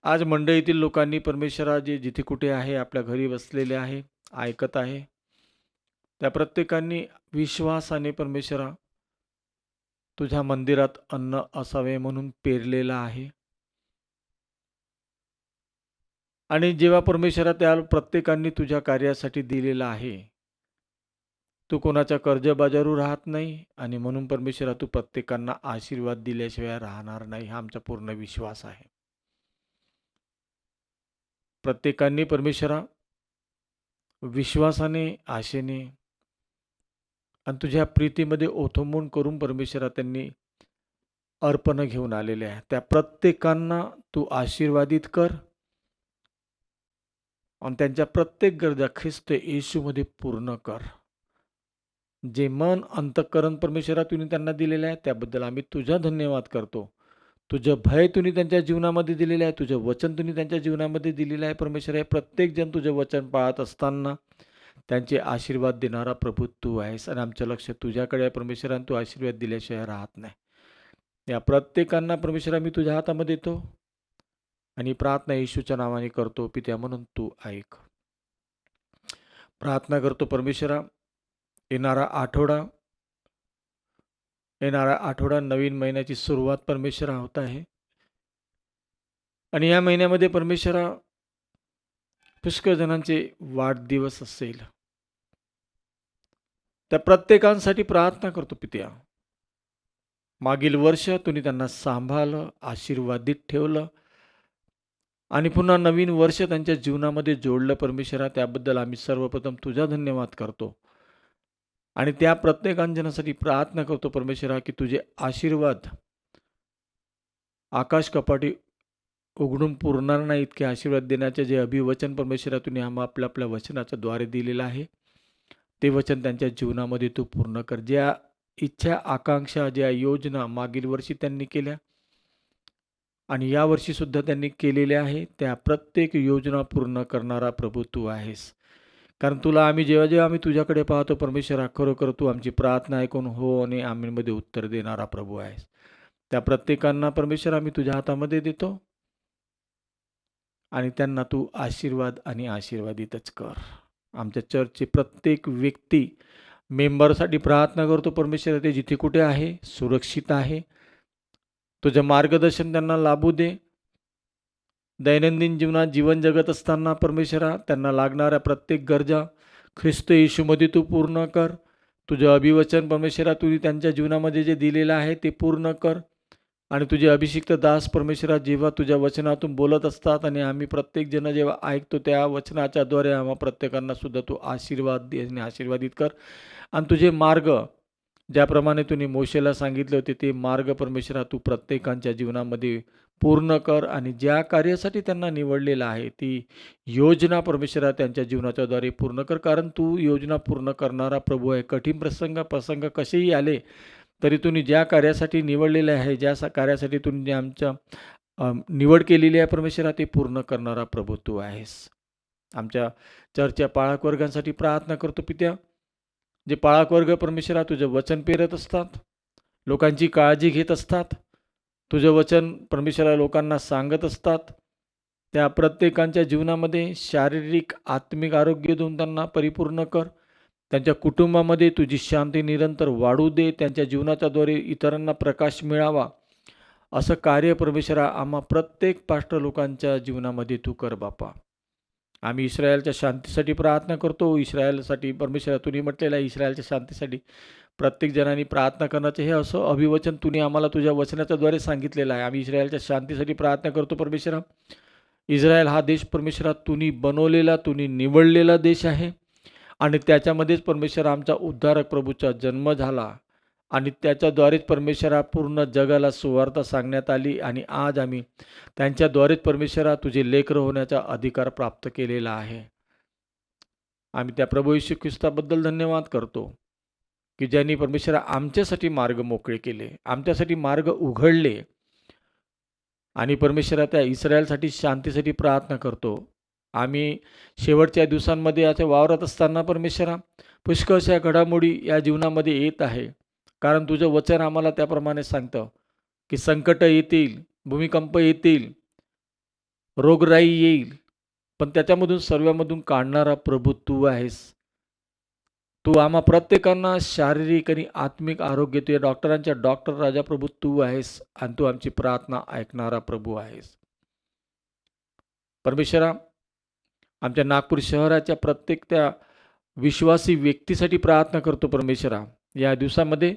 आज मंडळीतील लोकांनी परमेश्वरा, जे जिथे कुठे आहे आपल्या घरी बसलेले आहे, ऐकत आहे, त्या प्रत्येकांनी विश्वासाने परमेश्वरा तुझ्या मंदिरात अन्न असावे म्हणून पेरलेलं आहे. आणि जेव्हा परमेश्वरा त्या प्रत्येकांनी तुझ्या कार्यासाठी दिलेलं आहे, तू कोणाच्या कर्जबाजारू राहत नाही आणि म्हणून परमेश्वरा तू प्रत्येकांना आशीर्वाद दिल्याशिवाय राहणार नाही हा आमचा पूर्ण विश्वास आहे. प्रत्येकांनी परमेश्वरा विश्वासाने, आशेने आणि तुझ्या प्रीतीमध्ये ओथंबून करून परमेश्वरा त्यांनी अर्पण घेऊन आलेले आहे. त्या प्रत्येकांना तू आशीर्वादित कर आणि त्यांच्या प्रत्येक गरजा ख्रिस्त येशूमध्ये पूर्ण कर. जे मन अंतःकरण परमेश्वरा तुम्ही त्यांना दिलेलं आहे त्याबद्दल आम्ही तुझा धन्यवाद करतो. तुझं भय तुम्ही त्यांच्या जीवनामध्ये दिलेलं आहे, तुझं वचन तुम्ही त्यांच्या जीवनामध्ये दिलेलं आहे. परमेश्वर हे प्रत्येक जण तुझं वचन पाळत असताना त्यांचे आशीर्वाद देणारा प्रभू तू आहेस आणि आमचं लक्ष तुझ्याकडे आहे परमेश्वर, आणि तू आशीर्वाद दिल्याशिवाय राहत नाही. या प्रत्येकांना परमेश्वर आम्ही तुझ्या हातामध्ये देतो आणि प्रार्थना येशूच्या नावाने करतो पित्या, म्हणून तू ऐक. प्रार्थना करतो परमेश्वरा, येणारा आठवडा नवीन महिन्याची सुरुवात परमेश्वरा होत आहे आणि या महिन्यामध्ये परमेश्वरा पुष्कळ जणांचे वाढदिवस असेल. त्या प्रत्येकांसाठी प्रार्थना करतो पित्या. मागील वर्ष तुम्ही त्यांना सांभाळलं, आशीर्वादित ठेवलं आणि पुन्हा नवीन वर्ष त्यांच्या जीवनामध्ये जोडलं परमेश्वरा, त्याबद्दल आम्ही सर्वप्रथम तुझा धन्यवाद करतो. आणि त्या प्रत्येकांजनासाठी प्रार्थना करतो परमेश्वरा की तुझे आशीर्वाद आकाश कपाटी उघडून पुरणार नाही इतके आशीर्वाद देण्याचे जे अभिवचन परमेश्वरा तुम्ही आपल्या वचनाच्या द्वारे दिलेलं आहे ते वचन त्यांच्या जीवनामध्ये तू पूर्ण कर. ज्या इच्छा, आकांक्षा, ज्या योजना मागील वर्षी त्यांनी केल्या आणि या वर्षी सुद्धा त्यांनी केलेल्या आहे, त्या प्रत्येक योजना पूर्ण करणारा प्रभू तू आहेस. कारण तुला आम्ही जेव्हा आम्ही तुझ्याकडे पाहतो परमेश्वरा, खरोखर तू आमची प्रार्थना ऐकून हो आणि आमीनमध्ये उत्तर देणारा प्रभू आहेस. त्या प्रत्येकांना परमेश्वर आम्ही तुझ्या हातामध्ये देतो आणि त्यांना तू आशीर्वाद आणि आशीर्वादितच कर. आमच्या चर्चचे प्रत्येक व्यक्ती मेंबरसाठी प्रार्थना करतो परमेश्वर, ते जिथे कुठे आहे सुरक्षित आहे, तुझं मार्गदर्शन त्यांना लाभू दे. दैनंदिन जीवनात जीवन जगत असताना परमेश्वरा त्यांना लागणाऱ्या प्रत्येक गरजा ख्रिस्त येशूमध्ये तू पूर्ण कर. तुझं अभिवचन परमेश्वरा तू त्यांच्या जीवनामध्ये जे दिलेलं आहे ते पूर्ण कर. आणि तुझे अभिषिक्त दास परमेश्वरा जेव्हा तुझ्या वचनातून बोलत असतात आणि आम्ही प्रत्येकजण जेव्हा ऐकतो त्या वचनाच्या द्वारे आम्हा प्रत्येकांना सुद्धा तू आशीर्वाद दे आणि आशीर्वादित कर. आणि तुझे मार्ग ज्याप्रमाणे तुम्ही मोशेला सांगितले होते ते मार्ग परमेश्वरा तू प्रत्येकांच्या जीवनामध्ये पूर्ण कर आणि ज्या कार्यासाठी त्यांना निवडलेलं आहे ती योजना परमेश्वरा त्यांच्या जीवनाच्या द्वारे पूर्ण कर. कारण तू योजना पूर्ण करणारा प्रभू आहे. कठीण प्रसंग कसेही आले तरी तुम्ही ज्या कार्यासाठी निवडलेले आहे, ज्या कार्यासाठी तुम्ही आमच्या निवड केलेली आहे परमेश्वरा, ते पूर्ण करणारा प्रभू तू आहेस. आमच्या चर्चच्या पाळक वर्गांसाठी प्रार्थना करतो पित्या. जे पाळक वर्ग परमेश्वरा तुझं वचन पेरत असतात, लोकांची काळजी घेत असतात, तुझं वचन परमेश्वरा लोकांना सांगत असतात, त्या प्रत्येकांच्या जीवनामध्ये शारीरिक आत्मिक आरोग्य देऊन त्यांना परिपूर्ण कर. त्यांच्या कुटुंबामध्ये तुझी शांती निरंतर वाढू दे. त्यांच्या जीवनाच्याद्वारे इतरांना प्रकाश मिळावा असं कार्य परमेश्वरा आम्हा प्रत्येक पास्टर लोकांच्या जीवनामध्ये तू कर बापा. आम्ही इस्रायलच्या शांतीसाठी प्रार्थना करतो. इस्रायलसाठी परमेश्वरा तुम्ही म्हटलेलं आहे इस्रायलच्या शांतीसाठी प्रत्येक जणांनी प्रार्थना करण्याचे हे असं अभिवचन तुम्ही आम्हाला तुझ्या वचनाच्याद्वारे सांगितलेलं आहे. आम्ही इस्रायलच्या शांतीसाठी प्रार्थना करतो परमेश्वरा. इस्रायल हा देश परमेश्वरा तुम्ही बनवलेला, तुम्ही निवडलेला देश आहे आणि त्याच्यामध्येच परमेश्वर आमचा उद्धारक प्रभूचा जन्म झाला आणि त्याच्याद्वारेच परमेश्वरा पूर्ण जगाला सुवार्ता सांगण्यात आली आणि आज आम्ही त्यांच्याद्वारेच परमेश्वरा तुझे लेकरं होण्याचा अधिकार प्राप्त केलेला आहे. आम्ही त्या प्रभू येशू ख्रिस्ताबद्दल धन्यवाद करतो की ज्यांनी परमेश्वरा आमच्यासाठी मार्ग मोकळे केले, आमच्यासाठी मार्ग उघडले. आणि परमेश्वरा त्या इस्रायलसाठी शांतीसाठी प्रार्थना करतो. आम्ही शेवटच्या दिवसांमध्ये आता वावरत असताना परमेश्वरा पुष्कळशा घडामोडी या जीवनामध्ये येत आहे. कारण तुझं वचन आम्हाला त्याप्रमाणे सांगतं की संकट येतील, भूमिकंप येतील, रोगराई येईल, पण त्याच्यामधून सर्वांमधून काढणारा प्रभू तू आहेस. तू आम्हा प्रत्येकांना शारीरिक आणि आत्मिक आरोग्य, तुझ्या डॉक्टरांच्या डॉक्टर राजा प्रभू तू आहेस आणि तू आमची प्रार्थना ऐकणारा प्रभू आहेस. परमेश्वरा आमच्या नागपूर शहराच्या प्रत्येक त्या विश्वासी व्यक्तीसाठी प्रार्थना करतो परमेश्वरा. या दिवसामध्ये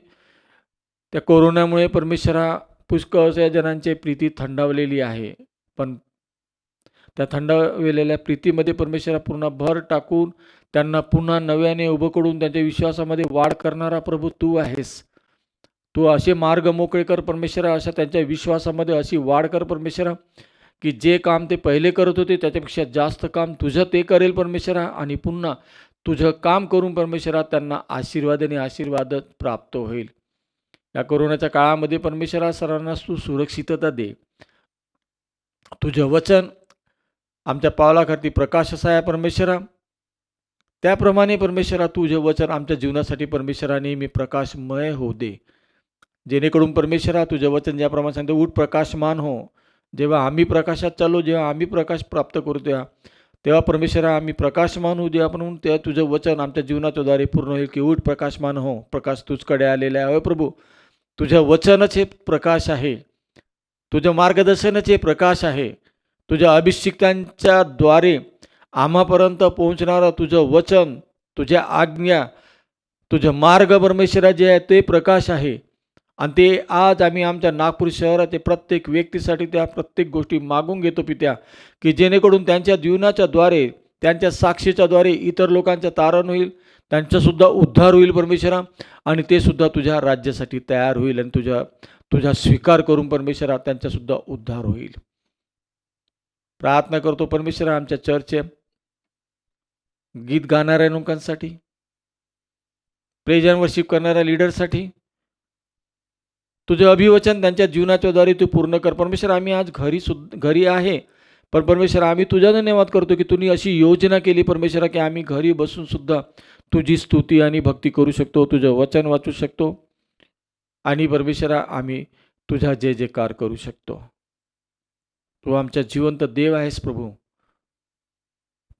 त्या कोरोनामुळे परमेश्वरा पुष्कळशा जणांची प्रीती थंडावलेली आहे, पण त्या थंडावलेल्या प्रीतीमध्ये परमेश्वरा पुन्हा भर टाकून त्यांना पुन्हा नव्याने उभं करून त्यांच्या विश्वासामध्ये वाढ करणारा प्रभू तू आहेस. तू असे मार्ग मोकळे कर परमेश्वरा, अशा त्यांच्या विश्वासामध्ये अशी वाढ कर परमेश्वरा, की जे काम ते पहिले करत होते त्याच्यापेक्षा जास्त काम तुझं ते करेल परमेश्वरा, आणि पुन्हा तुझं काम करून परमेश्वरा त्यांना आशीर्वादाने आशीर्वाद प्राप्त होईल. या कोरोनाच्या काळामध्ये परमेश्वरा सर्वांना तू सुरक्षितता दे. तुझं वचन आमच्या पावलाखाली प्रकाश असा आहे परमेश्वरा, त्याप्रमाणे परमेश्वरा तुझं वचन आमच्या जीवनासाठी परमेश्वरा नेहमी प्रकाशमय होऊ दे, जेणेकरून परमेश्वरा तुझं वचन ज्याप्रमाणे सांगतं उठ प्रकाशमान हो. जेव्हा आम्ही प्रकाशात चाललो, जेव्हा आम्ही प्रकाश प्राप्त करतो तेव्हा परमेश्वरा आम्ही प्रकाशमान होऊ दे. आपण तेव्हा तुझं वचन आमच्या जीवनाच्या द्वारे पूर्ण होईल की उठ प्रकाशमान हो. प्रकाश तुझकडे आलेला आहे प्रभू. तुझं वचनच हे प्रकाश आहे, तुझं मार्गदर्शनच हे प्रकाश आहे. तुझ्या अभिषिक्तांच्या द्वारे आम्हापर्यंत पोहोचणारं तुझं वचन, तुझ्या आज्ञा, तुझं मार्ग परमेश्वरा जे आहे ते प्रकाश आहे. आणि ते आज आम्ही आमच्या नागपूर शहरात प्रत्येक व्यक्तीसाठी त्या प्रत्येक गोष्टी मागून घेतो पित्या, की जेणेकरून त्यांच्या जीवनाच्या द्वारे, त्यांच्या साक्षीच्या द्वारे इतर लोकांचं तारण होईल, त्यांचासुद्धा उद्धार होईल परमेश्वरा, आणि ते सुद्धा तुझ्या राज्यासाठी तयार होईल आणि तुझा स्वीकार करून परमेश्वरा त्यांचासुद्धा उद्धार होईल. प्रार्थना करतो परमेश्वरा आमच्या चर्चच्या गीत गाणाऱ्या लोकांसाठी, प्रेज अँड वर्शिप करणाऱ्या लीडरसाठी तुझे अभिवचन त्यांच्या जीवनाच्या द्वारे तू पूर्ण कर परमेश्वरा. आम्ही आज घरी आहे, पण परमेश्वरा आम्ही तुझा धन्यवाद करतो की तुम्ही अशी योजना केली परमेश्वरा, की आम्ही घरी बसून सुद्धा तुझी स्तुती आणि भक्ती करू शकतो, तुझं वचन वाचू शकतो, आणि परमेश्वरा आम्ही तुझा जय जयकार करू शकतो. तू आमच्या जिवंत देव आहेस प्रभू.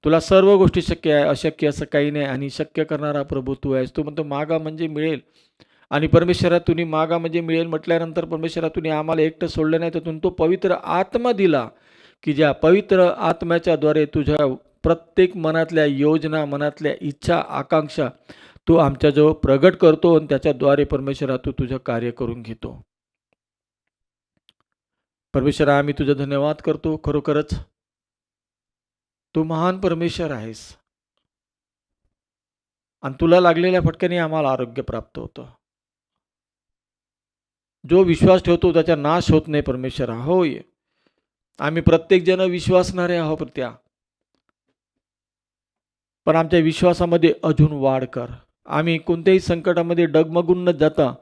तुला सर्व गोष्टी शक्य आहे, अशक्य असं काही नाही, आणि शक्य करणारा प्रभू तू आहेस. तू म्हणतो मागा म्हणजे मिळेल, आणि परमेश्वरा तुम्ही मागा म्हणजे मिळेल म्हटल्यानंतर परमेश्वरा तुम्ही आम्हाला एकटं सोडलं नाही, तर तुम्ही तो पवित्र आत्मा दिला, की ज्या पवित्र आत्म्याच्या द्वारे तुझ्या प्रत्येक मनातल्या योजना, मनातल्या इच्छा, आकांक्षा तू आमच्याजवळ प्रगट करतो, आणि त्याच्याद्वारे परमेश्वरा तू तुझं कार्य करून घेतो. परमेश्वरा आम्ही तुझा धन्यवाद करतो. खरोखरच तू महान परमेश्वर आहेस, आणि तुला लागलेल्या फटक्याने आम्हाला आरोग्य प्राप्त होतं. जो विश्वास ठेवतो त्याचा नाश होत नाही परमेश्वरा. होय, आम्ही प्रत्येक जण विश्वासणारे आहोत त्या, पण आमच्या विश्वासामध्ये अजून वाढ कर. आम्ही कोणत्याही संकटामध्ये डगमगून न जाता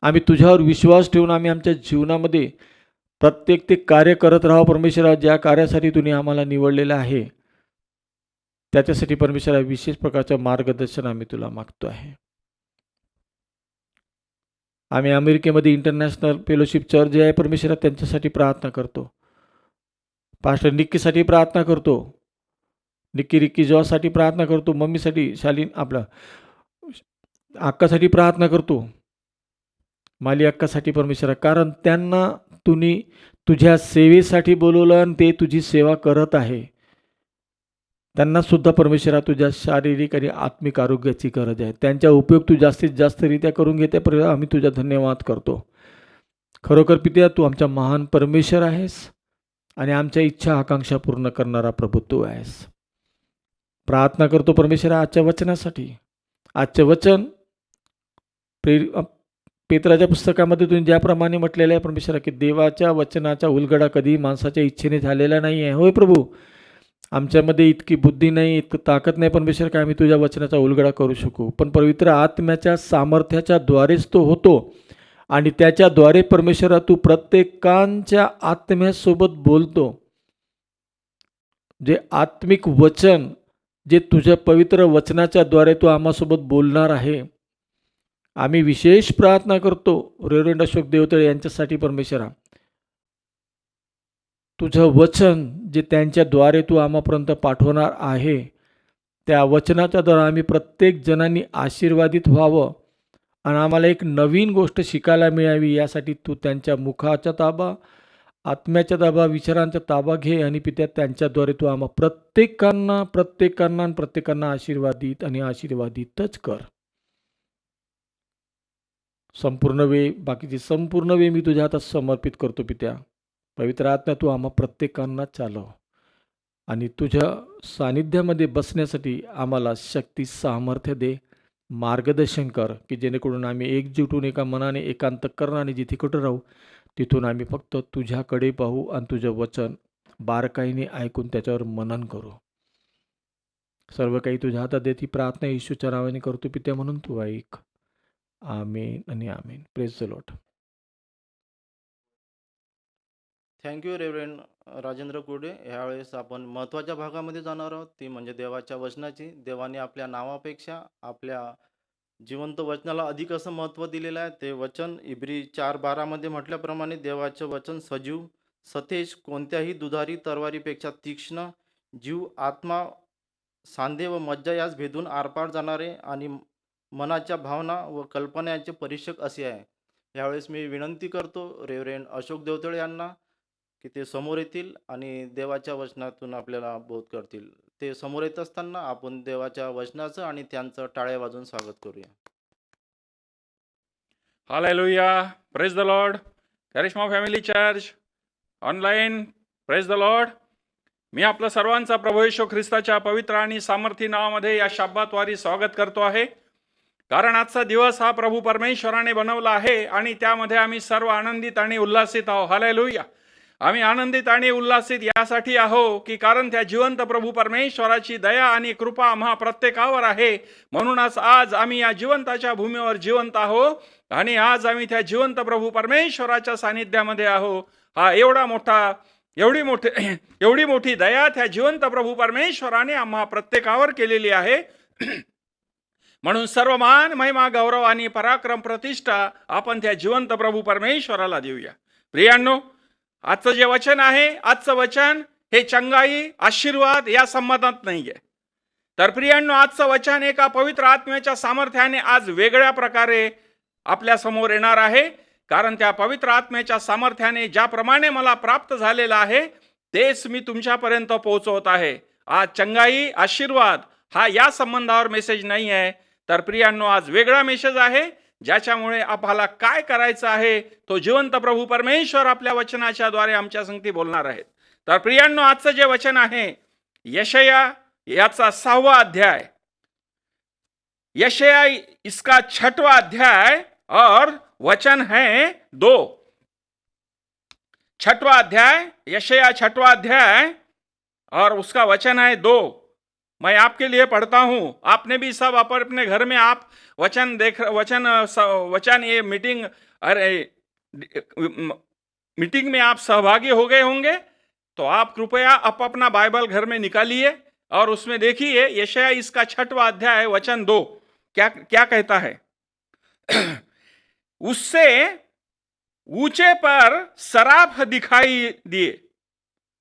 आम्ही तुझ्यावर विश्वास ठेवून आम्ही आमच्या जीवनामध्ये प्रत्येक ते कार्य करत राहा परमेश्वरा, ज्या कार्यासाठी तुम्ही आम्हाला निवडलेलं आहे. त्याच्यासाठी परमेश्वरा विशेष प्रकारचं मार्गदर्शन आम्ही तुला मागतो आहे. आम्ही अमेरिकेमध्ये इंटरनॅशनल फेलोशिप चर्च जे आहे परमेश्वरा त्यांच्यासाठी प्रार्थना करतो. पास्टर निक्कीसाठी प्रार्थना करतो, रिक्की जॉसाठी प्रार्थना करतो, मम्मीसाठी शालीन आपला अक्कासाठी प्रार्थना करतो, माली अक्कासाठी परमेश्वरा, कारण त्यांना तुम्ही तुझ्या सेवेसाठी बोलवलं आणि ते तुझी सेवा करत आहे. त्यांना सुद्धा परमेश्वरा तुझ्या शारीरिक आणि आत्मिक आरोग्याची गरज आहे. त्यांचा उपयोग तू जास्तीत जास्त रित्या करून घेते. आम्ही तुझा धन्यवाद करतो. खरोखर पित्या तू आमचा महान परमेश्वर आहेस, आणि आमच्या इच्छा आकांक्षा पूर्ण करणारा प्रभू तू आहेस. प्रार्थना करतो परमेश्वरा आजच्या वचनासाठी. आजचं वचन पेत्राच्या पुस्तकामध्ये तुम्ही ज्याप्रमाणे म्हटलेलं आहे परमेश्वरा, की देवाच्या वचनाचा उलगडा कधी माणसाच्या इच्छेने झालेला नाही आहे. होय प्रभू, आमच्यामध्ये इतकी बुद्धी नाही, इतकं ताकद नाही परमेश्वर की आम्ही तुझ्या वचनाचा उलगडा करू शकू, पण पवित्र आत्म्याच्या सामर्थ्याच्या द्वारेच तो होतो, आणि त्याच्याद्वारे परमेश्वरा तू प्रत्येकांच्या आत्म्यासोबत बोलतो. जे आत्मिक वचन, जे तुझ्या पवित्र वचनाच्या द्वारे तू आम्हासोबत बोलणार आहे. आम्ही विशेष प्रार्थना करतो रेव्हरंड अशोक देवतळे यांच्यासाठी परमेश्वरा, तुझं वचन जे त्यांच्याद्वारे तू आम्हापर्यंत पाठवणार आहे, त्या वचनाच्या द्वारा आम्ही प्रत्येक जणांनी आशीर्वादित व्हावं, आणि आम्हाला एक नवीन गोष्ट शिकायला मिळावी, यासाठी तू त्यांच्या मुखाचा ताबा आत्म्याच्या ताबा विचारांचा ताबा घे आणि पित्या त्यांच्याद्वारे तू आम्हा प्रत्येकांना आशीर्वादित आणि आशीर्वादितच कर. संपूर्ण वेळ बाकीची संपूर्ण वेळ मी तुझ्या हातात समर्पित करतो पित्या. पवित्र आत्मा तू आम्हा प्रत्येकांना चालव आणि तुझ्या सानिध्यामध्ये बसण्यासाठी आम्हाला शक्ती सामर्थ्य दे, मार्गदर्शन कर की जेणेकरून आम्ही एकजुटून एका मनाने एकांत करणाने जिथे कुठं राहू तिथून आम्ही फक्त तुझ्याकडे पाहू आणि तुझं वचन बारकाईने ऐकून त्याच्यावर मनन करू. सर्व काही तुझ्या हातात देत ही प्रार्थना येशूच्या नावाने करतो पित्या, म्हणून तू ऐक. आमेन आणि amen. Praise the lord. Thank you reverend Rajendra Kurde. ह्यावेळेस आपण महत्त्वाच्या भागामध्ये जाणार आहोत, ती म्हणजे देवाच्या वचनाची. देवाने आपल्या नावापेक्षा आपल्या जिवंत वचनाला अधिक असं महत्त्व दिलेलं आहे. ते वचन इब्री 4:12 म्हटल्याप्रमाणे देवाचं वचन सजीव, सतेज, कोणत्याही दुधारी तलवारीपेक्षा तीक्ष्ण, जीव, आत्मा, सांधे व मज्जा यास भेदून आरपार जाणारे आणि मनाच्या भावना व कल्पना यांचे परीक्षक असे आहे. यावेळेस मी विनंती करतो रेव्हरेंड अशोक देवतळे यांना की ते समोर येतील आणि देवाच्या वचनातून आपल्याला बोध करतील. ते समोर येत असताना आपण देवाच्या वचनाचं आणि त्यांचं टाळ्या वाजवून स्वागत करूया. Hallelujah. Praise the lord. Karishma family church online, praise the lord. मी आपलं सर्वांचा प्रभू येशू ख्रिस्ताच्या पवित्र आणि सामर्थी नावामध्ये या शब्दाद्वारे स्वागत करतो आहे. कारण आजचा दिवस हा प्रभू परमेश्वराने बनवला आहे आणि त्यामध्ये आम्ही सर्व आनंदित आणि उल्हासित आहोत. हालेलुया. आम्ही आनंदित आणि उल्हासित यासाठी आहो की कारण त्या जिवंत प्रभू परमेश्वराची दया आणि कृपा आम्हा प्रत्येकावर आहे. म्हणूनच आज आम्ही या जिवंताच्या भूमीवर जिवंत आहो आणि आज आम्ही त्या जिवंत प्रभू परमेश्वराच्या सानिध्यामध्ये आहो. हा एवढी मोठी दया त्या जिवंत प्रभू परमेश्वराने आम्हा प्रत्येकावर केलेली आहे. म्हणून सर्व मान, महिमा, गौरव आणि पराक्रम, प्रतिष्ठा आपण त्या जिवंत प्रभू परमेश्वराला देऊया. प्रियांनो, आजचं जे वचन आहे, आजचं वचन हे चंगाई, आशीर्वाद या संबंधात नाहीये. तर प्रियांनो, आजचं वचन एका पवित्र आत्म्याच्या सामर्थ्याने आज वेगळ्या प्रकारे आपल्या समोर येणार आहे. कारण त्या पवित्र आत्म्याच्या सामर्थ्याने ज्याप्रमाणे मला प्राप्त झालेलं आहे तेच मी तुमच्यापर्यंत पोहोचवत आहे. आज चंगाई, आशीर्वाद हा या संबंधावर मेसेज नाही आहे. तर प्रियांनो, आज वेगळा मेसेज आहे ज्याच्यामुळे आपल्याला काय करायचं आहे तो जिवंत प्रभू परमेश्वर आपल्या वचनाच्या द्वारे आमच्या संगती बोलणार आहेत. तर प्रियांनो, आजचं जे वचन आहे यशाया याचा 6वा अध्याय, यशाया इसका 6वां अध्याय और वचन है 2. 6वां अध्याय, यशाया 6वां अध्याय और उसका वचन है 2. मैं आपके लिए पढ़ता हूँ. आपने भी सब अपने घर में आप वचन ये मीटिंग में आप सहभागी हो गए होंगे. तो आप कृपया आप अपना बाइबल घर में निकालिए और उसमें देखिए यशाया इसका 6वां अध्याय वचन 2 क्या कहता है. उससे ऊंचे पर सराफ दिखाई दिए,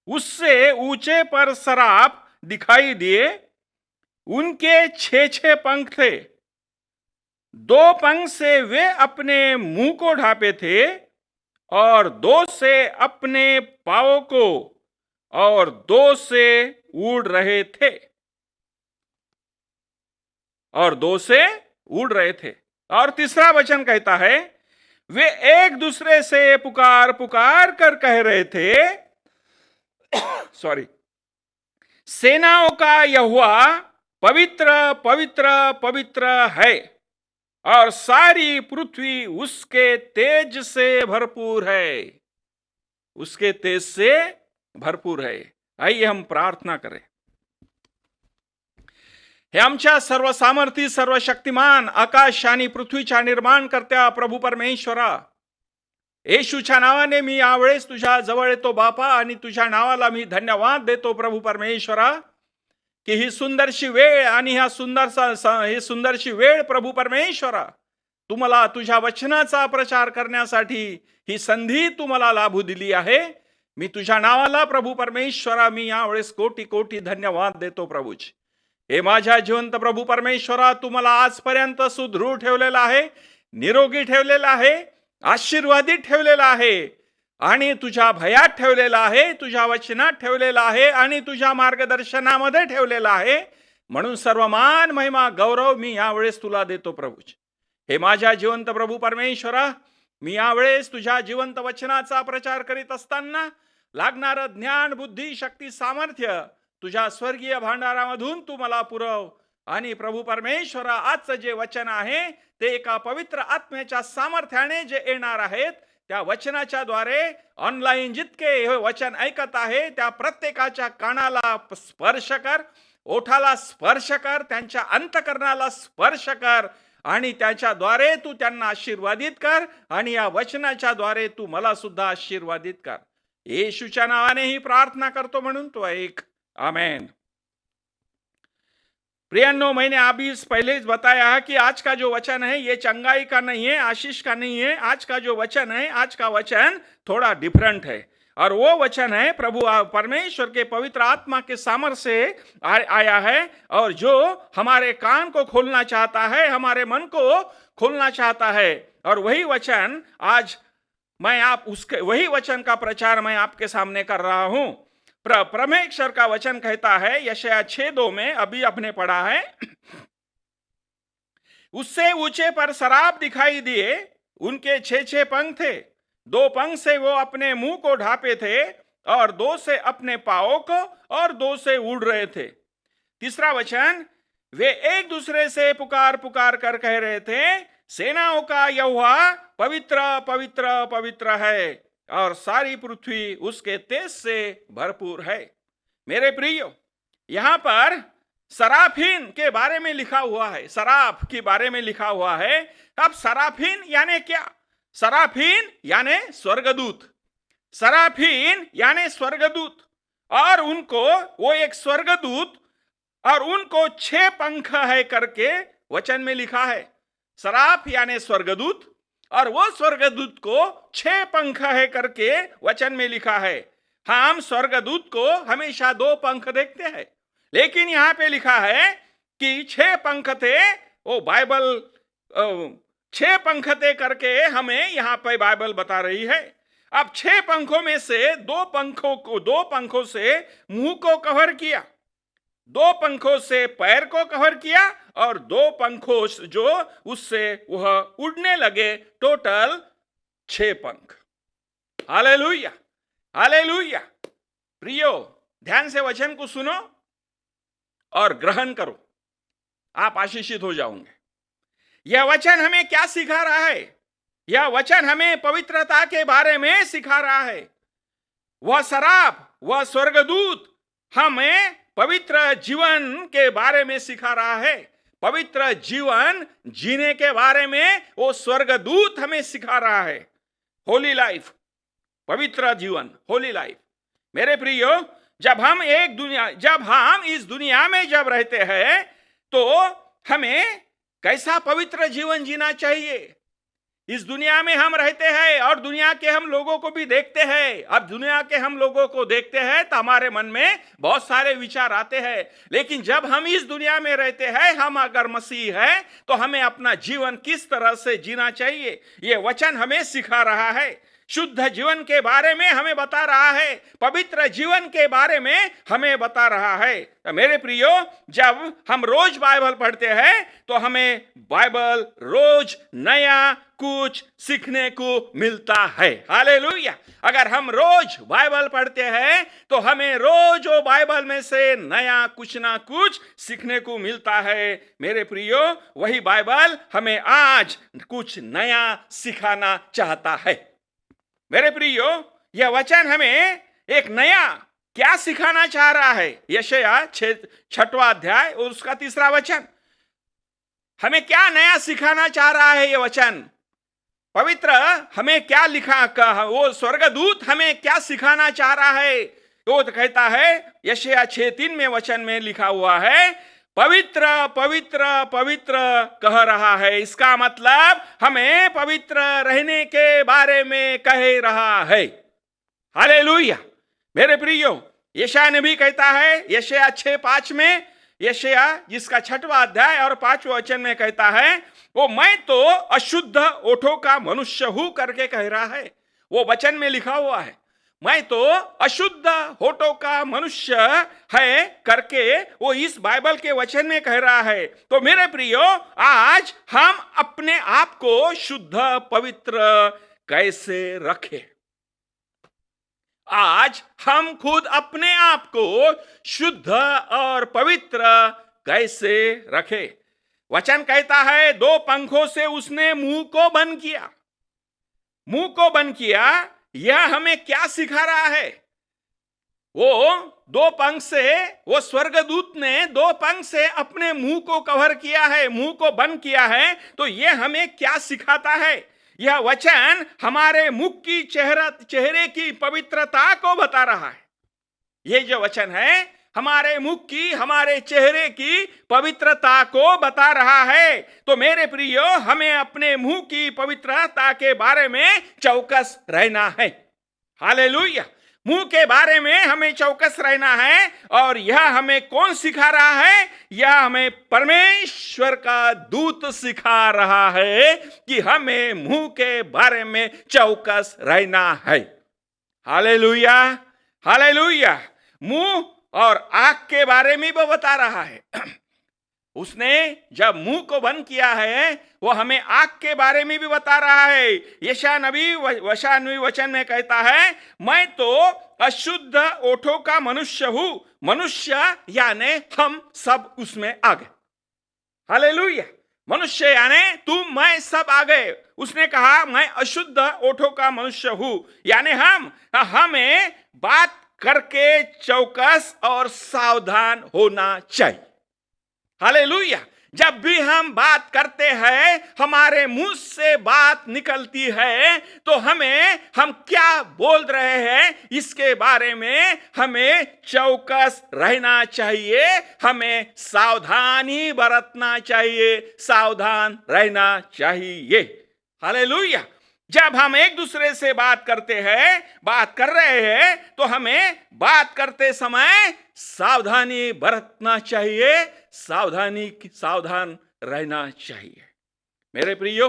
उससे ऊंचे पर सराफ दिखाई दिए. उनके 6 पंख थे, 2 पंख से वे अपने मुंह को ढांपे थे और 2 से अपने पांवों को और 2 से उड़ रहे थे. और तीसरा वचन कहता है वे एक दूसरे से पुकार कर कह रहे थे सेनाओं का यहोवा पवित्र पवित्र पवित्र है और सारी पृथ्वी उसके तेज से भरपूर है. उसके तेज से भरपूर है. आइए हम प्रार्थना करें. हे आमच्या सर्व सामर्थी, सर्व शक्तिमान, आकाश आणि पृथ्वीच्या निर्माण करत्या प्रभू परमेश्वरा, येशूच्या नावाने मी यावेळेस तुझ्या जवळ येतो बापा आणि तुझ्या नावाला मी धन्यवाद देतो प्रभू परमेश्वरा की ही सुंदरशी वेळ आणि ही सुंदरशी वेळ प्रभू परमेश्वरा तुम्हाला तुझ्या वचनाचा प्रचार करण्यासाठी ही संधी तुम्हाला लाभू दिली आहे. मी तुझ्या नावाला प्रभू परमेश्वरा मी यावेळेस कोटी कोटी धन्यवाद देतो प्रभूजी. हे माझ्या जिवंत प्रभू परमेश्वरा, तुम्हाला आजपर्यंत सुदृढ ठेवलेला आहे, निरोगी ठेवलेला आहे, आशीर्वादित ठेवलेला आहे आणि तुझ्या भयात ठेवलेला आहे, तुझ्या वचनात ठेवलेला आहे आणि तुझ्या मार्गदर्शनामध्ये ठेवलेला आहे. म्हणून सर्व मान महिमा गौरव मी यावेळेस तुला देतो प्रभूजी. हे माझ्या जिवंत प्रभू परमेश्वरा, मी यावेळेस तुझ्या जिवंत वचनाचा प्रचार करीत असताना लागणारं ज्ञान, बुद्धी, शक्ती, सामर्थ्य तुझ्या स्वर्गीय भांडारामधून तू मला पुरव. आणि प्रभू परमेश्वरा, आजचं जे वचन आहे ते एका पवित्र आत्म्याच्या सामर्थ्याने जे येणार आहेत, त्या वचनाच्या द्वारे ऑनलाईन जितके हे वचन ऐकत आहे त्या प्रत्येकाच्या कानाला स्पर्श कर, ओठाला स्पर्श कर, त्यांच्या अंतकरणाला स्पर्श कर आणि त्याच्याद्वारे तू त्यांना आशीर्वादित कर आणि या वचनाच्या द्वारे तू मला सुद्धा आशीर्वादित कर. येशूच्या नावाने ही प्रार्थना करतो म्हणून तो ऐक. आमेन. प्रियनो, मैंने अभी पहले बताया कि आज का जो वचन है ये चंगाई का नहीं है, आशीष का नहीं है. आज का जो वचन है, आज का वचन थोड़ा डिफरेंट है और वो वचन है प्रभु परमेश्वर के पवित्र आत्मा के सामर्थ्य से आया है और जो हमारे कान को खोलना चाहता है, हमारे मन को खोलना चाहता है. और वही वचन आज वही वचन का प्रचार मैं आपके सामने कर रहा हूं. परमेश्वर का वचन कहता है यशायाह 6:2 में, अभी आपने पढ़ा है, उससे ऊंचे पर सराप दिखाई दिए, उनके 6 पंख थे, 2 पंख से वो अपने मुंह को ढांपे थे और 2 से अपने पांवों को और 2 से उड़ रहे थे. तीसरा वचन, वे एक दूसरे से पुकार पुकार कर कह रहे थे, सेनाओं का यहोवा पवित्र पवित्र पवित्र है और सारी पृथ्वी उसके तेज से भरपूर है. मेरे प्रियो, यहां पर सराफीन के बारे में लिखा हुआ है, सराफ के बारे में लिखा हुआ है. अब सराफीन यानी क्या? सराफीन यानी स्वर्गदूत. सराफीन यानी स्वर्गदूत. और उनको वो एक स्वर्गदूत और उनको 6 पंख है करके वचन में लिखा है. सराफ यानी स्वर्गदूत और वो स्वर्गदूत को 6 पंख है करके वचन में लिखा है. हम स्वर्गदूत को हमेशा 2 पंख देखते हैं, लेकिन यहां पे लिखा है कि 6 पंख थे. वो बाइबल 6 पंख थे करके हमें यहां पे बाइबल बता रही है. अब 6 पंखों में से 2 पंखों से मुंह को कवर किया, 2 पंखों से पैर को कवर किया और 2 पंखों जो उससे वह उड़ने लगे. टोटल 6 पंख. Hallelujah, hallelujah. प्रियो, ध्यान से वचन को सुनो और ग्रहण करो, आप आशीषित हो जाओगे. यह वचन हमें क्या सिखा रहा है? यह वचन हमें पवित्रता के बारे में सिखा रहा है. वह सराफ, वह स्वर्गदूत हमें पवित्र जीवन के बारे में सिखा रहा है. पवित्र जीवन जीने के बारे में वो स्वर्गदूत हमें सिखा रहा है. होली लाइफ, पवित्र जीवन, होली लाइफ. मेरे प्रियो, जब हम इस दुनिया में जब रहते हैं तो हमें कैसा पवित्र जीवन जीना चाहिए. इस दुनिया में हम रहते हैं और दुनिया के हम लोगों को भी देखते हैं. अब दुनिया के हम लोगों को देखते हैं तो हमारे मन में बहुत सारे विचार आते हैं. लेकिन जब हम इस दुनिया में रहते हैं, हम अगर मसीह हैं, तो हमें अपना जीवन किस तरह से जीना चाहिए ये वचन हमें सिखा रहा है. शुद्ध जीवन के बारे में हमें बता रहा है, पवित्र जीवन के बारे में हमें बता रहा है. तो मेरे प्रियो, जब हम रोज बाइबल पढ़ते हैं तो हमें बाइबल रोज नया कुछ सीखने को मिलता है. हालेलुया. अगर हम रोज बाइबल पढ़ते हैं तो हमें रोज वो बाइबल में से नया कुछ ना कुछ सीखने को मिलता है. मेरे प्रियो, वही बाइबल हमें आज कुछ नया सिखाना चाहता है. मेरे प्रियो, यह वचन हमें एक नया क्या सिखाना चाह रहा है. यशायाह 6वां अध्याय और उसका 3रा वचन हमें क्या नया सिखाना चाह रहा है. यह वचन पवित्र हमें क्या लिखा, वो स्वर्गदूत हमें क्या सिखाना चाह रहा है. वो तो कहता है, यशायाह 6:3 में वचन में लिखा हुआ है, पवित्र पवित्र पवित्र कह रहा है. इसका मतलब हमें पवित्र रहने के बारे में कह रहा है. हालेलुया. मेरे प्रियो, यशायाह ने भी कहता है, यशायाह 6:5 में, यशायाह जिसका 6वां अध्याय और 5वें वचन में कहता है, वो मैं तो अशुद्ध ओठों का मनुष्य हूं करके कह रहा है. वो वचन में लिखा हुआ है, मैं तो अशुद्ध होठों का मनुष्य है करके वो इस बाइबल के वचन में कह रहा है। तो मेरे प्रियो, आज हम अपने आप को शुद्ध पवित्र कैसे रखें? आज हम खुद अपने आप को शुद्ध और पवित्र कैसे रखें? वचन कहता है, 2 पंखों से उसने मुंह को बंद किया। मुंह को बंद किया, यह हमें क्या सिखा रहा है? वो 2 पंख से, वो स्वर्गदूत ने 2 पंख से अपने मुंह को कवर किया है, मुंह को बंद किया है। तो यह हमें क्या सिखाता है? यह वचन हमारे मुख की चेहरे की पवित्रता को बता रहा है। ये जो वचन है हमारे मुख की, हमारे चेहरे की पवित्रता को बता रहा है। तो मेरे प्रियो, हमें अपने मुंह की पवित्रता के बारे में चौकस रहना है। हालेलुया! मुंह के बारे में हमें चौकस रहना है। और यह हमें कौन सिखा रहा है? यह हमें परमेश्वर का दूत सिखा रहा है कि हमें मुंह के बारे में चौकस रहना है। हालेलुया! हालेलुया! मुंह और आंख के बारे में भी बता रहा है। उसने जब मुंह को बंद किया है, वो हमें आंख के बारे में भी बता रहा है। यशायाह नबी वचन में कहता है, मैं तो अशुद्ध ओठों का मनुष्य हूं। मनुष्य यानी हम सब उसमें आ गए। हालेलुया! मनुष्य यानी तुम, मैं सब आ गए। उसने कहा, मैं अशुद्ध ओठों का मनुष्य हूं, यानी हमें बात करके चौकस और सावधान होना चाहिए। हालेलुया! जब भी हम बात करते हैं, हमारे मुंह से बात निकलती है, तो हम क्या बोल रहे हैं इसके बारे में हमें चौकस रहना चाहिए, हमें सावधानी बरतना चाहिए, सावधान रहना चाहिए। हालेलुया! जब हम एक दूसरे से बात करते हैं, बात कर रहे हैं, तो हमें बात करते समय सावधानी बरतना चाहिए, सावधान रहना चाहिए। मेरे प्रियो,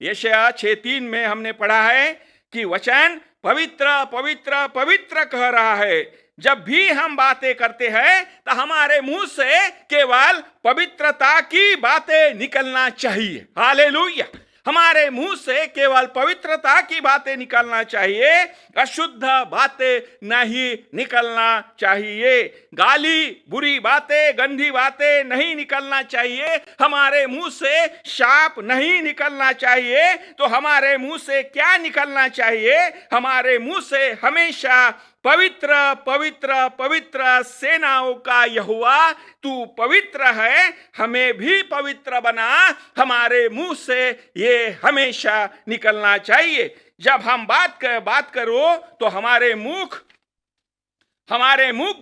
यशायाह 6:3 में हमने पढ़ा है कि वचन पवित्र पवित्र पवित्र कह रहा है। जब भी हम बातें करते हैं तो हमारे मुंह से केवल पवित्रता की बातें निकलना चाहिए। हालेलुया! हमारे मुंह से केवल पवित्रता की बातें निकलना चाहिए, अशुद्ध बातें नहीं निकलना चाहिए। गाली, बुरी बातें, गंदी बातें नहीं निकलना चाहिए। हमारे मुंह से शाप नहीं निकलना चाहिए। तो हमारे मुंह से क्या निकलना चाहिए? हमारे मुंह से हमेशा पवित्र पवित्र पवित्र सेनाओं का यहोवा, तू पवित्र है, हमें भी पवित्र बना। हमारे मुंह से ये हमेशा निकलना चाहिए। जब हम बात करो तो हमारे मुख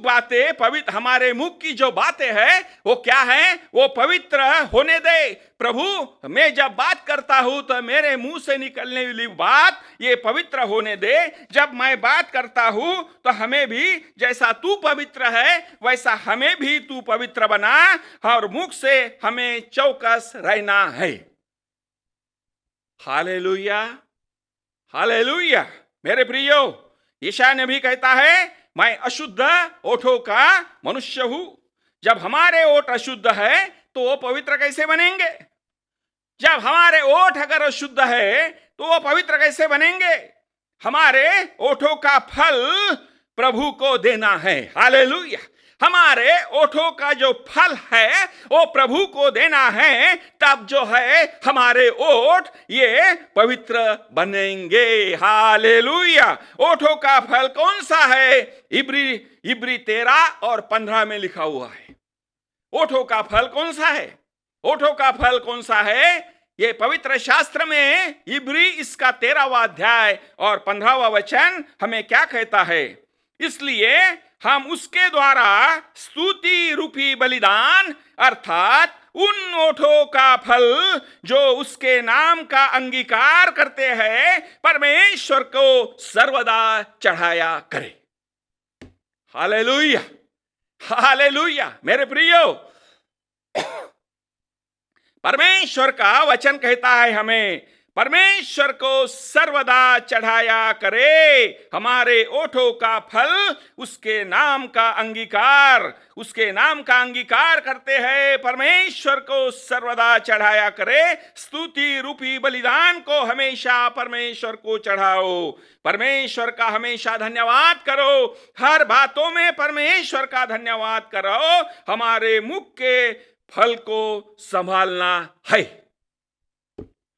बातें पवित्र, हमारे मुख की जो बातें हैं वो क्या है? वो पवित्र होने दे। प्रभु, मैं जब बात करता हूं तो मेरे मुंह से निकलने वाली बात ये पवित्र होने दे। जब मैं बात करता हूं तो हमें भी, जैसा तू पवित्र है वैसा हमें भी तू पवित्र बना, और मुख से हमें चौकस रहना है। हालेलुया! हालेलुया! मेरे प्रियो, यशायाह नबी कहता है, मैं अशुद्ध ओठों का मनुष्य हूं। जब हमारे ओठ अशुद्ध है तो वो पवित्र कैसे बनेंगे? जब हमारे ओठ अगर अशुद्ध है तो वो पवित्र कैसे बनेंगे? हमारे ओठों का फल प्रभु को देना है। हालेलुया! हमारे ओठों का जो फल है वो प्रभु को देना है, तब जो है हमारे ओठ ये पवित्र बनेंगे। हालेलुया! ओठों का फल कौन सा है? इब्री 13 और 15 में लिखा हुआ है। ओठों का फल कौन सा है? ओठों का फल कौन सा है? ये पवित्र शास्त्र में इब्री इसका 13वां अध्याय और 15वां वचन हमें क्या कहता है? इसलिए हम उसके द्वारा स्तुति रूपी बलिदान, अर्थात उन ओठों का फल जो उसके नाम का अंगीकार करते हैं, परमेश्वर को सर्वदा चढ़ाया करें। हालेलुया! हालेलुया! मेरे प्रियो, परमेश्वर का वचन कहता है हमें परमेश्वर को सर्वदा चढ़ाया करे। हमारे ओठों का फल उसके नाम का अंगीकार करते हैं। परमेश्वर को सर्वदा चढ़ाया करे। स्तुति रूपी बलिदान को हमेशा परमेश्वर को चढ़ाओ। परमेश्वर का हमेशा धन्यवाद करो। हर बातों में परमेश्वर का धन्यवाद करो। हमारे मुख के फल को संभालना है।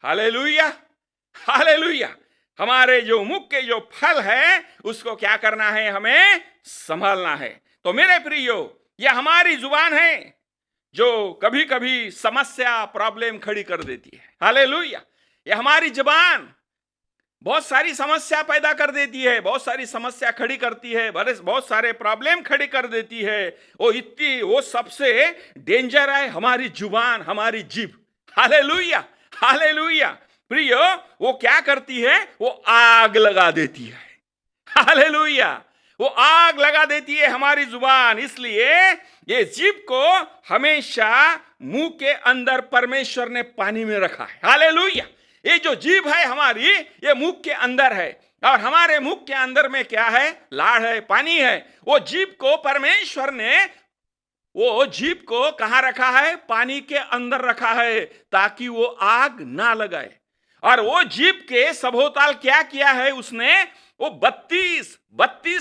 Hallelujah, hallelujah. हमारे जो मुख के जो फल है उसको क्या करना है? हमें संभालना है। तो मेरे प्रियो, यह हमारी जुबान है जो कभी कभी समस्या प्रॉब्लम खड़ी कर देती है। हालेलुया। यह हमारी जुबान बहुत सारी समस्या पैदा कर देती है, बहुत सारी समस्या खड़ी करती है, बहुत सारे प्रॉब्लम खड़ी कर देती है। वो सबसे डेंजर है हमारी जुबान, हमारी जीभ। Hallelujah, hallelujah. प्रियो, वो क्या करती है? वो आग लगा देती है। हालेलुया। वो आग लगा देती है हमारी जुबान। इसलिए ये जीभ को हमेशा मुंह के अंदर परमेश्वर ने पानी में रखा है। हालेलुया। ये जो जीभ है हमारी, ये मुख के अंदर है, और हमारे मुख के अंदर में क्या है? लाड़ है, पानी है। वो जीभ को परमेश्वर ने वो जीभ को कहां रखा है? पानी के अंदर रखा है, ताकि वो आग ना लगाए। और वो जीभ के सबोताल क्या किया है उसने? वो 32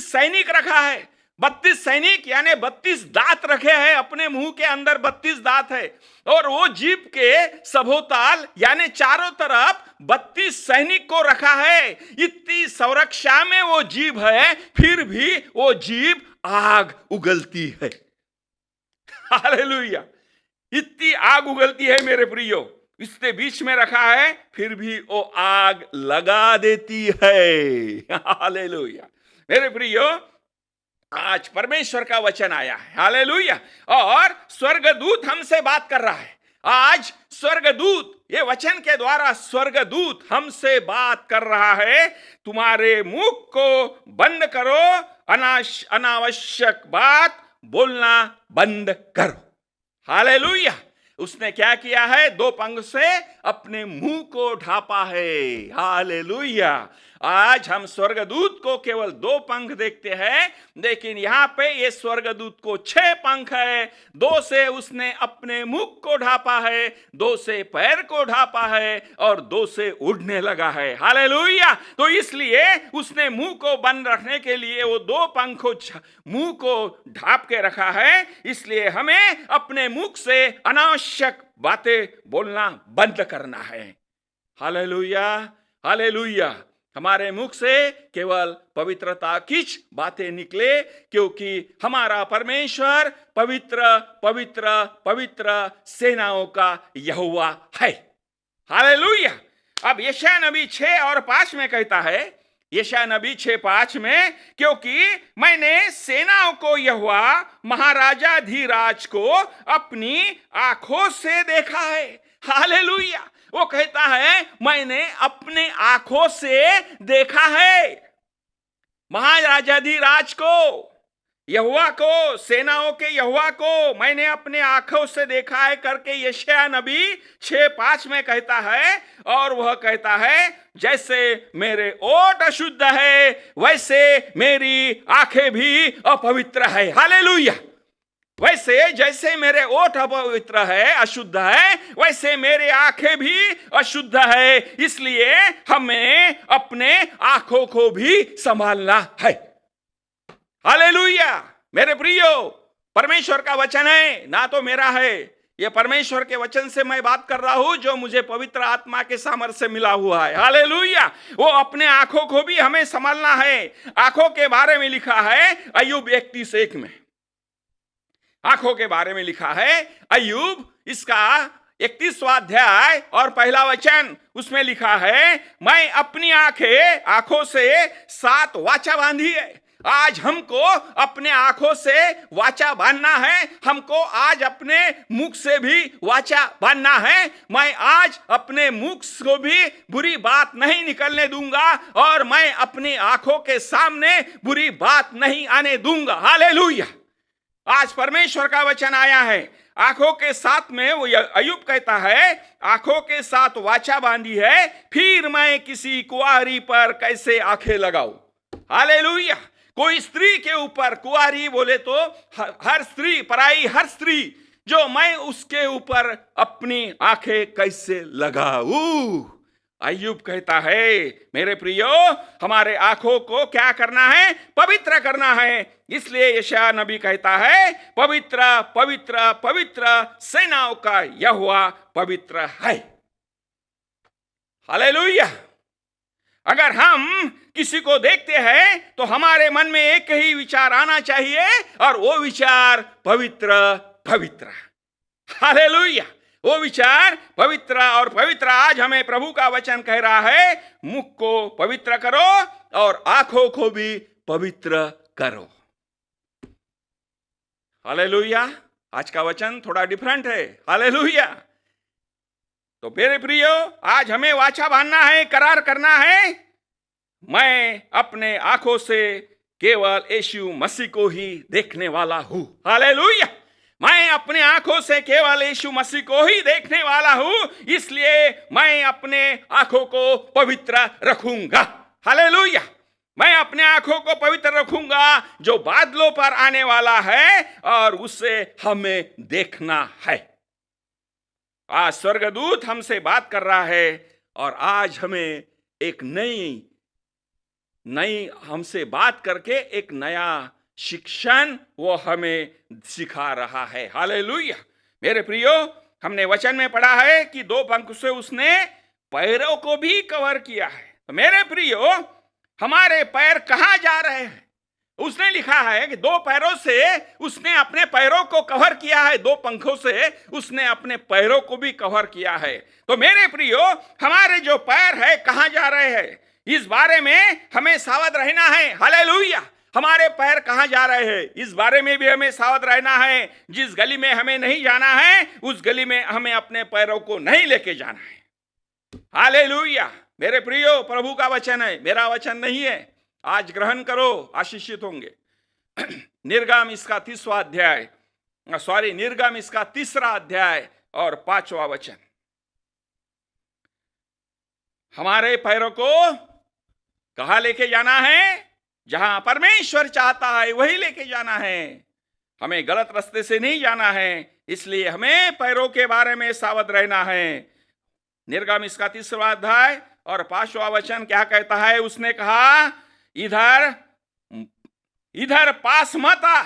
सैनिक रखा है। 32 सैनिक यानी 32 दांत रखे हैं अपने मुंह के अंदर। 32 दांत है, और वो जीभ के सबोताल यानी चारों तरफ 32 सैनिक को रखा है। इतनी सुरक्षा में वो जीभ है, फिर भी वो जीभ आग उगलती है। हालेलुया। इतनी आग उगलती है मेरे प्रियो। इसके बीच में रखा है, फिर भी वो आग लगा देती है। हालेलुया। मेरे प्रियो, आज परमेश्वर का वचन आया है। हालेलुया। और स्वर्गदूत हमसे बात कर रहा है। आज स्वर्गदूत, ये वचन के द्वारा स्वर्गदूत हमसे बात कर रहा है। तुम्हारे मुख को बंद करो, अनावश्यक बात बोलना बंद करो। हालेलुया। उसने क्या किया है? 2 पंख से अपने मुंह को ढांपा है। हालेलुया। आज हम स्वर्गदूत को केवल 2 पंख देखते हैं, लेकिन यहां पे ये स्वर्गदूत को 6 पंख है। 2 से उसने अपने मुख को ढांपा है, 2 से पैर को ढांपा है, और 2 से उड़ने लगा है। हालेलुया। तो इसलिए उसने मुंह को बंद रखने के लिए वो 2 पंखों मुंह को ढांप के रखा है। इसलिए हमें अपने मुख से अनावश्यक बातें बोलना बंद करना है। Hallelujah, hallelujah. हमारे मुख से केवल पवित्रता की बातें निकले, क्योंकि हमारा परमेश्वर पवित्र पवित्र पवित्र सेनाओं का यहोवा है। हालेलुया। अब यशायाह नबी 6 और 5 में कहता है, यशायाह नबी 6:5 में, क्योंकि मैंने सेनाओं को यहोवा महाराजा धीराज को अपनी आंखों से देखा है। हालेलुया। वो कहता है, मैंने अपने आंखों से देखा है महाराजा धीराज को, यहोवा को, सेनाओं के यहोवा को मैंने अपने आंखों से देखा है करके यशायाह नबी 6:5 में कहता है। और वह कहता है, जैसे मेरे ओठ अशुद्ध है, वैसे मेरी आंखें भी अपवित्र है। हालेलुया। वैसे जैसे मेरे ओठ अपवित्र है, अशुद्ध है, वैसे मेरे आंखें भी अशुद्ध है। इसलिए हमें अपने आंखों को भी संभालना है। हालेलुया। मेरे प्रियो, परमेश्वर का वचन है, ना तो मेरा है। ये परमेश्वर के वचन से मैं बात कर रहा हूं, जो मुझे पवित्र आत्मा के सामर्थ्य से मिला हुआ है। हालेलुया। वो अपने आंखों को भी हमें संभालना है। आंखों के बारे में लिखा है अय्यूब 31:1 में। आंखों के बारे में लिखा है अय्यूब, इसका 31वां अध्याय और पहला वचन, उसमें लिखा है, मैं अपनी आंखों से 7 वाचा बांधी है। आज हमको अपने आंखों से वाचा बांधना है। हमको आज अपने मुख से भी वाचा बांधना है। मैं आज अपने मुख को भी बुरी बात नहीं निकलने दूंगा, और मैं अपनी आंखों के सामने बुरी बात नहीं आने दूंगा। हालेलुया। आज परमेश्वर का वचन आया है। आंखों के साथ में वो अय्यूब कहता है, आंखों के साथ वाचा बांधी है, फिर मैं किसी कुंवारी पर कैसे आंखें लगाऊं। हालेलुया। कोई स्त्री के ऊपर, कुंवारी बोले तो हर स्त्री, पराई हर स्त्री, जो मैं उसके ऊपर अपनी आंखें कैसे लगाऊं। अय्यूब कहता है, मेरे प्रियो, हमारे आंखों को क्या करना है? पवित्र करना है। इसलिए यशायाह नबी कहता है, पवित्र पवित्र पवित्र सेनाओं का यहोवा पवित्र है। हालेलुया। अगर हम किसी को देखते हैं तो हमारे मन में एक ही विचार आना चाहिए, और वो विचार पवित्र पवित्र। हालेलुया। वो विचार पवित्र और पवित्र। आज हमें प्रभु का वचन कह रहा है, मुख को पवित्र करो और आंखों को भी पवित्र करो। हालेलुया। आज का वचन थोड़ा डिफरेंट है। हालेलुया। तो मेरे प्रियो, आज हमें वाचा बांधना है, करार करना है, मैं अपने आंखों से केवल यीशु मसीह को ही देखने वाला हूं। हालेलुया। मैं अपने आंखों से केवल यीशु मसीह को ही देखने वाला हूं, इसलिए मैं अपने आंखों को पवित्र रखूंगा। हालेलुया। मैं अपने आंखों को पवित्र रखूंगा जो बादलों पर आने वाला है, और उसे हमें देखना है। आज स्वर्गदूत हमसे बात कर रहा है, और आज हमें एक नई हमसे बात करके एक नया शिक्षण वो हमें सिखा रहा है। हालेलुया। मेरे प्रियो, हमने वचन में पढ़ा है कि 2 पंख से उसने पैरों को भी कवर किया है। तो मेरे प्रियो, हमारे पैर कहां जा रहे हैं? उसने लिखा है कि 2 पैरों से उसने अपने पैरों को कवर किया है, 2 पंखों से उसने अपने पैरों को भी कवर किया है। तो मेरे प्रियो, हमारे जो पैर है कहां जा रहे हैं, इस बारे में हमें सावध रहना है। हालेलुया। हमारे पैर कहां जा रहे हैं, इस बारे में भी हमें सावध रहना है। जिस गली में हमें नहीं जाना है, उस गली में हमें अपने पैरों को नहीं लेके जाना है। हालेलुया। मेरे प्रियो, प्रभु का वचन है, मेरा वचन नहीं है। आज ग्रहण करो, आशीषित होंगे। निर्गम इसका 30वां अध्याय, निर्गम इसका 3रा अध्याय और 5वां वचन। हमारे पैरों को कहां लेके जाना है? जहां परमेश्वर चाहता है वही लेके जाना है। हमें गलत रास्ते से नहीं जाना है, इसलिए हमें पैरों के बारे में सावध रहना है। निर्गम इसका 3वां अध्याय और 5वां वचन क्या कहता है? उसने कहा, इधर पास मत आ।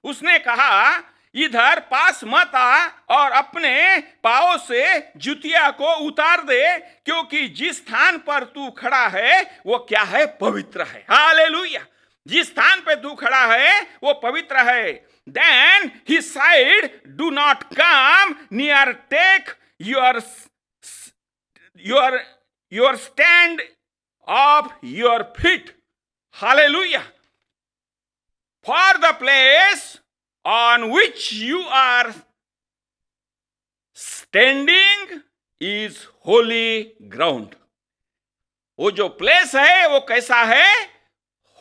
उसने कहा, इधर पास मत आ और अपने पांवों से जुतिया को उतार दे, क्योंकि जिस स्थान पर तू खड़ा है वो क्या है? पवित्र है। हालेलुया। जिस स्थान पे तू खड़ा है वो पवित्र है। Then he said, do not come near, take your stand of your feet. Hallelujah. For the place on which you are standing is holy ground. वो जो प्लेस है वो कैसा है?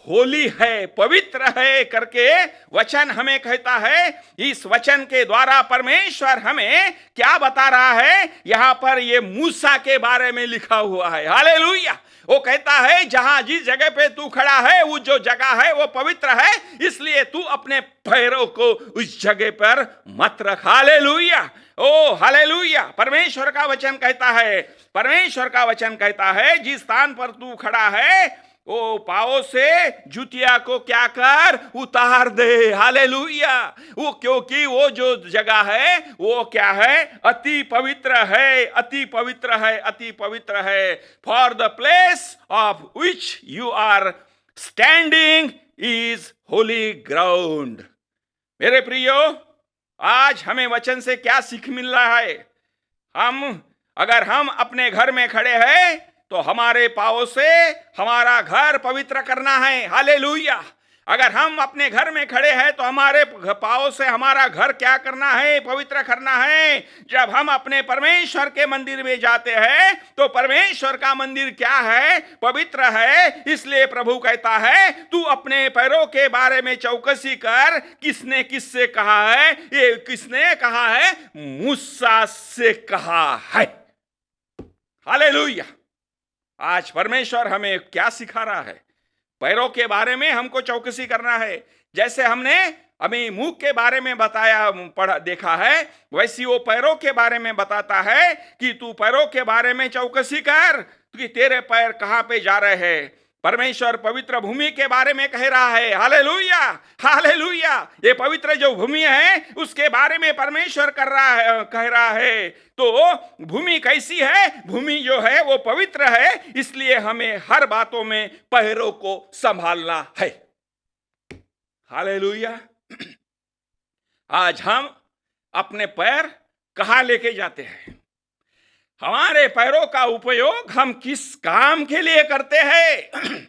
होली है, पवित्र है करके वचन हमें कहता है। इस वचन के द्वारा परमेश्वर हमें क्या बता रहा है? यहां पर ये मूसा के बारे में लिखा हुआ है। हालेलुया। वो कहता है, जहां जिस जगह पे तू खड़ा है वो जो जगह है वो पवित्र है, इसलिए तू अपने पैरों को उस जगह पर मत रख। हालेलुया। ओ हालेलुया। परमेश्वर का वचन कहता है, परमेश्वर का वचन कहता है, जिस स्थान पर तू खड़ा है वो पांवों से जुतिया को क्या कर? उतार दे। हालेलुया। वो क्योंकि वो जो जगह है वो क्या है? अति पवित्र है, अति पवित्र है, अति पवित्र है। For the place of which you are standing is holy ground. मेरे प्रियो, आज हमें वचन से क्या सीख मिल रहा है? अगर हम अपने घर में खड़े हैं तो हमारे पांवों से हमारा घर पवित्र करना है। हालेलुया। अगर हम अपने घर में खड़े हैं तो हमारे पाँव से हमारा घर क्या करना है? पवित्र करना है। जब हम अपने परमेश्वर के मंदिर में जाते हैं तो परमेश्वर का मंदिर क्या है? पवित्र है। इसलिए प्रभु कहता है तू अपने पैरों के बारे में चौकसी कर, किसने किससे कहा है? ये किसने कहा है? मूसा से कहा है। हालेलुया। आज परमेश्वर हमें क्या सिखा रहा है? पैरों के बारे में हमको चौकसी करना है। जैसे हमने अभी मुंह के बारे में बताया, पढ़ा देखा है, वैसी वो पैरों के बारे में बताता है कि तू पैरों के बारे में चौकसी कर कि तेरे पैर कहां पे जा रहे हैं। परमेश्वर पवित्र भूमि के बारे में कह रहा है। Hallelujah, hallelujah. ये पवित्र जो भूमि है उसके बारे में परमेश्वर कह रहा है। तो भूमि कैसी है? भूमि जो है वो पवित्र है। इसलिए हमें हर बातों में पैरों को संभालना है। हालेलुया। आज हम अपने पैर कहां लेके जाते हैं? हमारे पैरों का उपयोग हम किस काम के लिए करते हैं?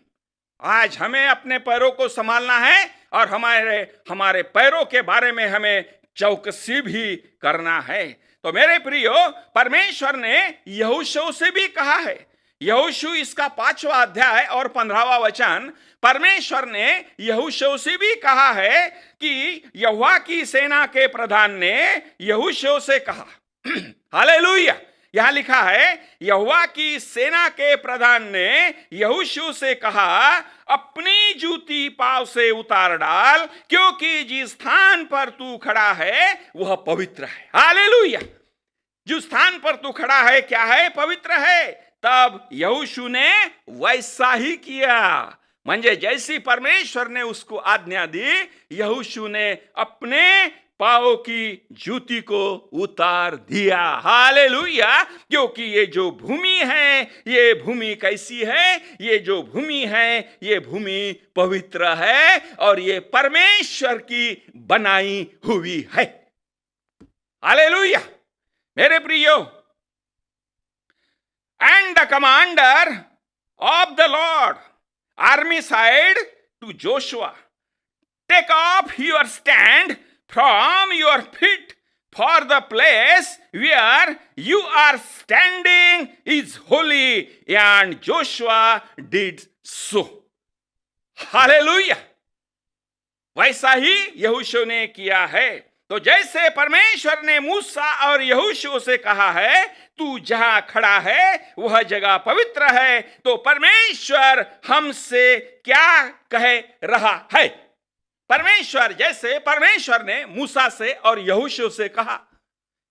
आज हमें अपने पैरों को संभालना है और हमारे पैरों के बारे में हमें चौकसी भी करना है। तो मेरे प्रियो, परमेश्वर ने यहोशू से भी कहा है। यहोशू इसका 5वां अध्याय और 15वां वचन, परमेश्वर ने यहोशू से भी कहा है कि यहोवा की सेना के प्रधान ने यहोशू से कहा। हालेलुया। यहां लिखा है, यहोवा की सेना के प्रधान ने यहोशू से कहा, अपनी जूती पांव से उतार डाल, क्योंकि जिस स्थान पर तू खड़ा है वह पवित्र है। हालेलुया। जिस स्थान पर तू खड़ा है क्या है? पवित्र है। तब यहोशू ने वैसा ही किया। म्हणजे जैसी परमेश्वर ने उसको आज्ञा दी, यहोशू ने अपने पाँव की जूती को उतार दिया। हालेलुया। क्योंकि ये जो भूमि है, ये भूमि कैसी है? ये जो भूमि है, ये भूमि पवित्र है और ये परमेश्वर की बनाई हुई है। हालेलुया। मेरे प्रियो, and the commander of the Lord army side to Joshua, take off your stand from your feet, for the place where you are standing is holy, and Joshua did so. Hallelujah. वैसा ही यहोशू ने KIA है। तो जैसे परमेश्वर ने मूसा और यहोशू से कहा है तू जहां खड़ा है वह जगह पवित्र है, तो परमेश्वर हमसे क्या कह रहा है? परमेश्वर, जैसे परमेश्वर ने मूसा से और यहोशू से कहा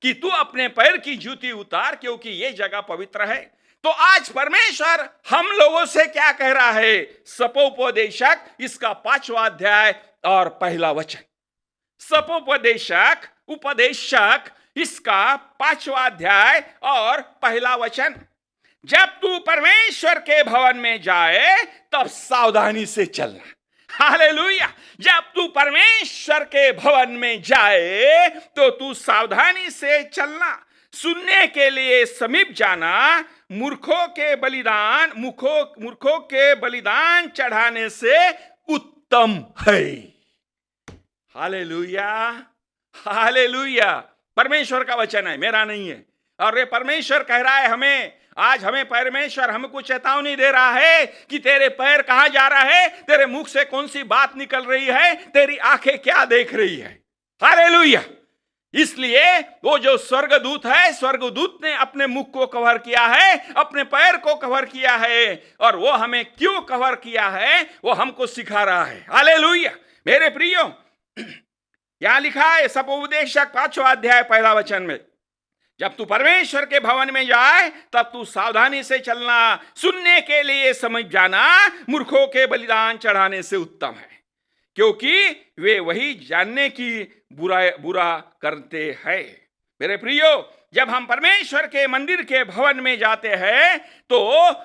कि तू अपने पैर की जूती उतार क्योंकि ये जगह पवित्र है, तो आज परमेश्वर हम लोगों से क्या कह रहा है? सपोपदेशक इसका 5वां अध्याय और 1 वचन। सपोपदेशक, उपदेशक इसका 5वां अध्याय और 1 वचन। जब तू परमेश्वर के भवन में जाए तब सावधानी से चलना। हालेलुया। जब तू परमेश्वर के भवन में जाए तो तू सावधानी से चलना, सुनने के लिए समीप जाना, मूर्खों के बलिदान चढ़ाने से उत्तम है। Hallelujah, hallelujah. परमेश्वर का वचन है, मेरा नहीं है। और ये परमेश्वर कह रहा है हमें, आज हमें परमेश्वर हमको चेतावनी दे रहा है कि तेरे पैर कहां जा रहा है, तेरे मुख से कौन सी बात निकल रही है, तेरी आंखें क्या देख रही है। हालेलुया। इसलिए वो जो स्वर्गदूत है, स्वर्गदूत ने अपने मुख को कवर किया है, अपने पैर को कवर किया है, और वो हमें क्यों कवर किया है वो हमको सिखा रहा है। हालेलुया। मेरे प्रियो, यहां लिखा है सपोपदेशक 5वां अध्याय 1 वचन में, जब तू परमेश्वर के भवन में जाए तब तू सावधानी से चलना, सुनने के लिए समझ जाना, मूर्खों के बलिदान चढ़ाने से उत्तम है, क्योंकि वे वही जानने की बुरा करते हैं। मेरे प्रियो, जब हम परमेश्वर के मंदिर के भवन में जाते हैं तो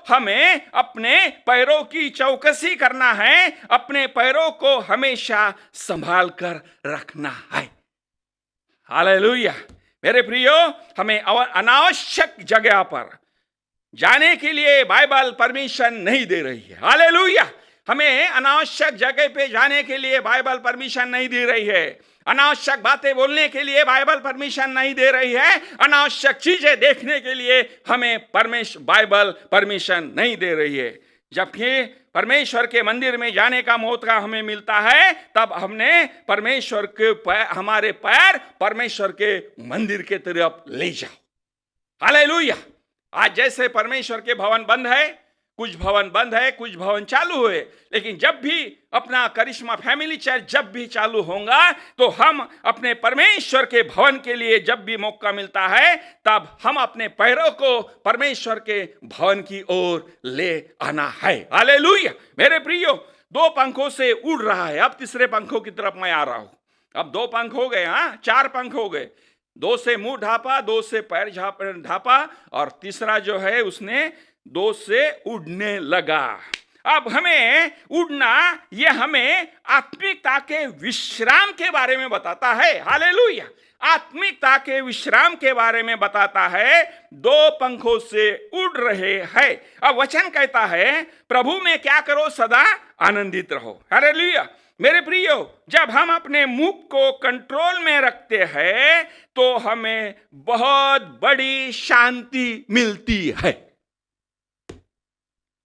हमें अपने पैरों की चौकसी करना है, अपने पैरों को हमेशा संभाल कर रखना है। हालेलुया। मेरे प्रियो, हमें अनावश्यक जगह पर जाने के लिए बाइबल परमिशन नहीं दे रही है। हालेलुया। हमें अनावश्यक जगह पे जाने के लिए बाइबल परमिशन नहीं दे रही है। अनावश्यक बातें बोलने के लिए बाइबल परमिशन नहीं दे रही है। अनावश्यक चीजें देखने के लिए हमें बाइबल परमिशन नहीं दे रही है। जबकि परमेश्वर के मंदिर में जाने का मौका हमें मिलता है, तब हमने परमेश्वर के हमारे पैर परमेश्वर के मंदिर के तरफ ले जाओ। हालेलुया। आज जैसे परमेश्वर के भवन बंद है, कुछ भवन बंद है, कुछ भवन चालू हुए, लेकिन जब भी अपना करिश्मा फैमिली चर्च जब भी चालू होगा तो हम अपने परमेश्वर के भवन के लिए जब भी मौका मिलता है, तब हम अपने पैरों को परमेश्वर के भवन की ओर ले आना है। हालेलुया। मेरे प्रियो, 2 पंखों से उड़ रहा है, अब तीसरे पंखों की तरफ मैं आ रहा हूं। अब 2 पंख हो गए, 4 पंख हो गए। 2 से मुंह ढापा, 2 से पैर ढापा, और तीसरा जो है उसने 2 से उड़ने लगा। अब हमें उड़ना, यह हमें आत्मिकता के विश्राम के बारे में बताता है। हालेलुया। आत्मिकता के विश्राम के बारे में बताता है। 2 पंखों से उड़ रहे हैं। अब वचन कहता है, प्रभु में क्या करो, सदा आनंदित रहो। हालेलुया। मेरे प्रियो, जब हम अपने मुख को कंट्रोल में रखते हैं तो हमें बहुत बड़ी शांति मिलती है।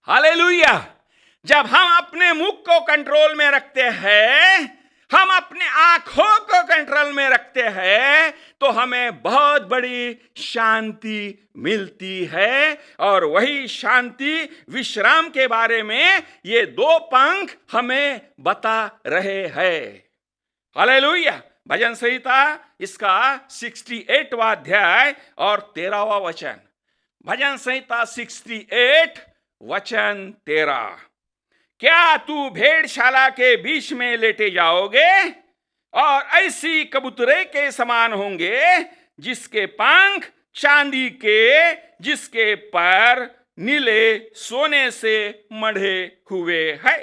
हालेलुया। जब हम अपने मुख को कंट्रोल में रखते हैं, हम अपने आंखों को कंट्रोल में रखते हैं, तो हमें बहुत बड़ी शांति मिलती है। और वही शांति विश्राम के बारे में ये 2 पंख हमें बता रहे हैं। हालेलुया। भजन संहिता इसका 68वां अध्याय और 13वां वचन। भजन संहिता 68 वचन 13। क्या तू भेड़शाला के बीच में लेटे जाओगे और ऐसी कबूतरे के समान होंगे जिसके पंख चांदी के, जिसके पैर नीले सोने से मढ़े हुए हैं।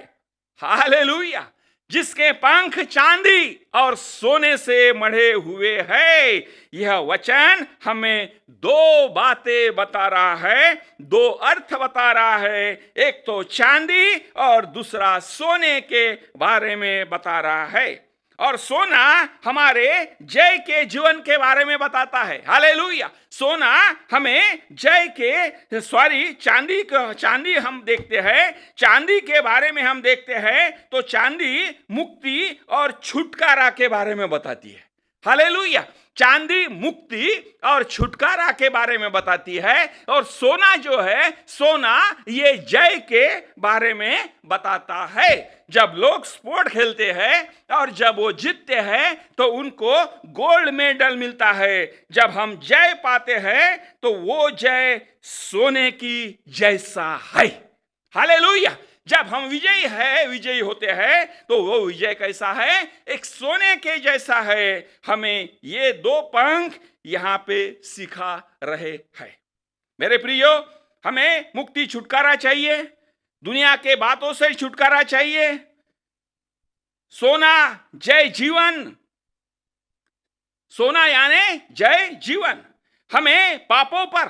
हालेलुया। जिसके पंख चांदी और सोने से मढ़े हुए हैं। यह वचन हमें 2 बातें बता रहा है, 2 अर्थ बता रहा है। एक तो चांदी और दूसरा सोने के बारे में बता रहा है। और सोना हमारे जय के जीवन के बारे में बताता है। हालेलुया। सोना हमें जय के चांदी हम देखते हैं, चांदी के बारे में हम देखते हैं तो चांदी मुक्ति और छुटकारा के बारे में बताती है। हालेलुया। चांदी मुक्ति और छुटकारा के बारे में बताती है। और सोना जो है, सोना ये जय के बारे में बताता है। जब लोग स्पोर्ट खेलते हैं और जब वो जीतते हैं तो उनको गोल्ड मेडल मिलता है। जब हम जय पाते हैं तो वो जय सोने की जैसा है। हालेलुया। जब हम विजयी होते हैं तो वो विजय कैसा है? एक सोने के जैसा है। हमें ये 2 पंख यहां पे सिखा रहे हैं। मेरे प्रियो, हमें मुक्ति छुटकारा चाहिए, दुनिया के बातों से छुटकारा चाहिए। सोना जय जीवन, सोना यानी जय जीवन। हमें पापों पर,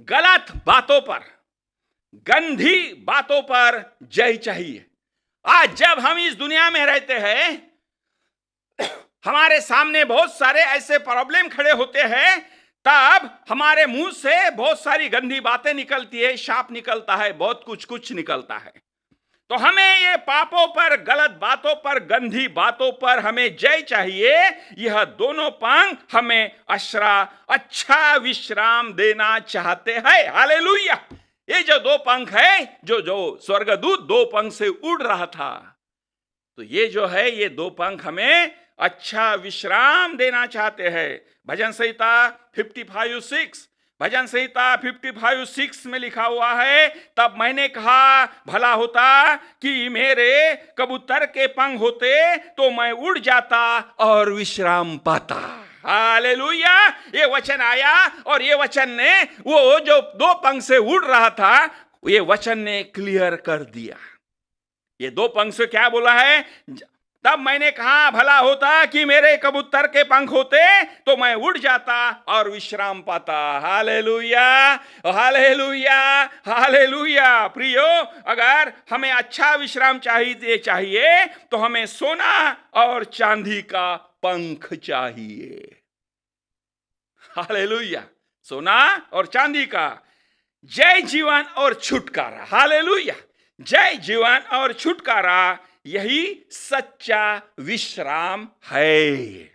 गलत बातों पर, गंदी बातों पर जय चाहिए। आज जब हम इस दुनिया में रहते हैं, हमारे सामने बहुत सारे ऐसे प्रॉब्लम खड़े होते हैं, तब हमारे मुंह से बहुत सारी गंदी बातें निकलती है, शाप निकलता है, बहुत कुछ निकलता है। तो हमें ये पापों पर, गलत बातों पर, गंदी बातों पर हमें जय चाहिए। यह दोनों पंख हमें अच्छा विश्राम देना चाहते हैं। हालेलुया। ये जो 2 पंख है, जो स्वर्गदूत 2 पंख से उड़ रहा था, तो ये जो है, ये 2 पंख हमें अच्छा विश्राम देना चाहते हैं। भजन संहिता 55:6, भजन संहिता 55:6 में लिखा हुआ है, तब मैंने कहा भला होता कि मेरे कबूतर के पंख होते तो मैं उड़ जाता और विश्राम पाता। हालेलुया। ये वचन आया और ये वचन ने वो जो 2 पंख से उड़ रहा था, ये वचन ने क्लियर कर दिया। ये 2 पंख से क्या बोला है? तब मैंने कहा, भला होता कि मेरे कबूतर के पंख होते तो मैं उड़ जाता और विश्राम पाता। Hallelujah, hallelujah, hallelujah. प्रियो, अगर हमें अच्छा विश्राम चाहिए तो हमें सोना और चांदी का पंख चाहिए। हालेलुया, सोना और चांदी का। जय जीवन और छुटकारा। हालेलुया, जय जीवन और छुटकारा, यही सच्चा विश्राम है।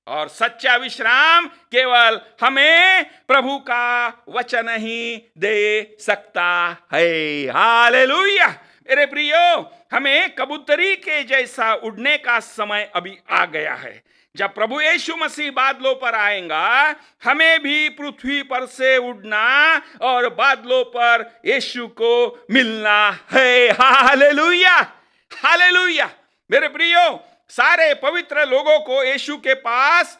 और सच्चा विश्राम केवल हमें प्रभु का वचन ही दे सकता है। हालेलुया। मेरे प्रियो, हमें कबूतरी के जैसा उड़ने का समय अभी आ गया है। जब प्रभु यीशु मसीह बादलों पर आएगा, हमें भी पृथ्वी पर से उड़ना और बादलों पर यीशु को मिलना है। Hallelujah, hallelujah. मेरे प्रियो, सारे पवित्र लोगों को यीशु के पास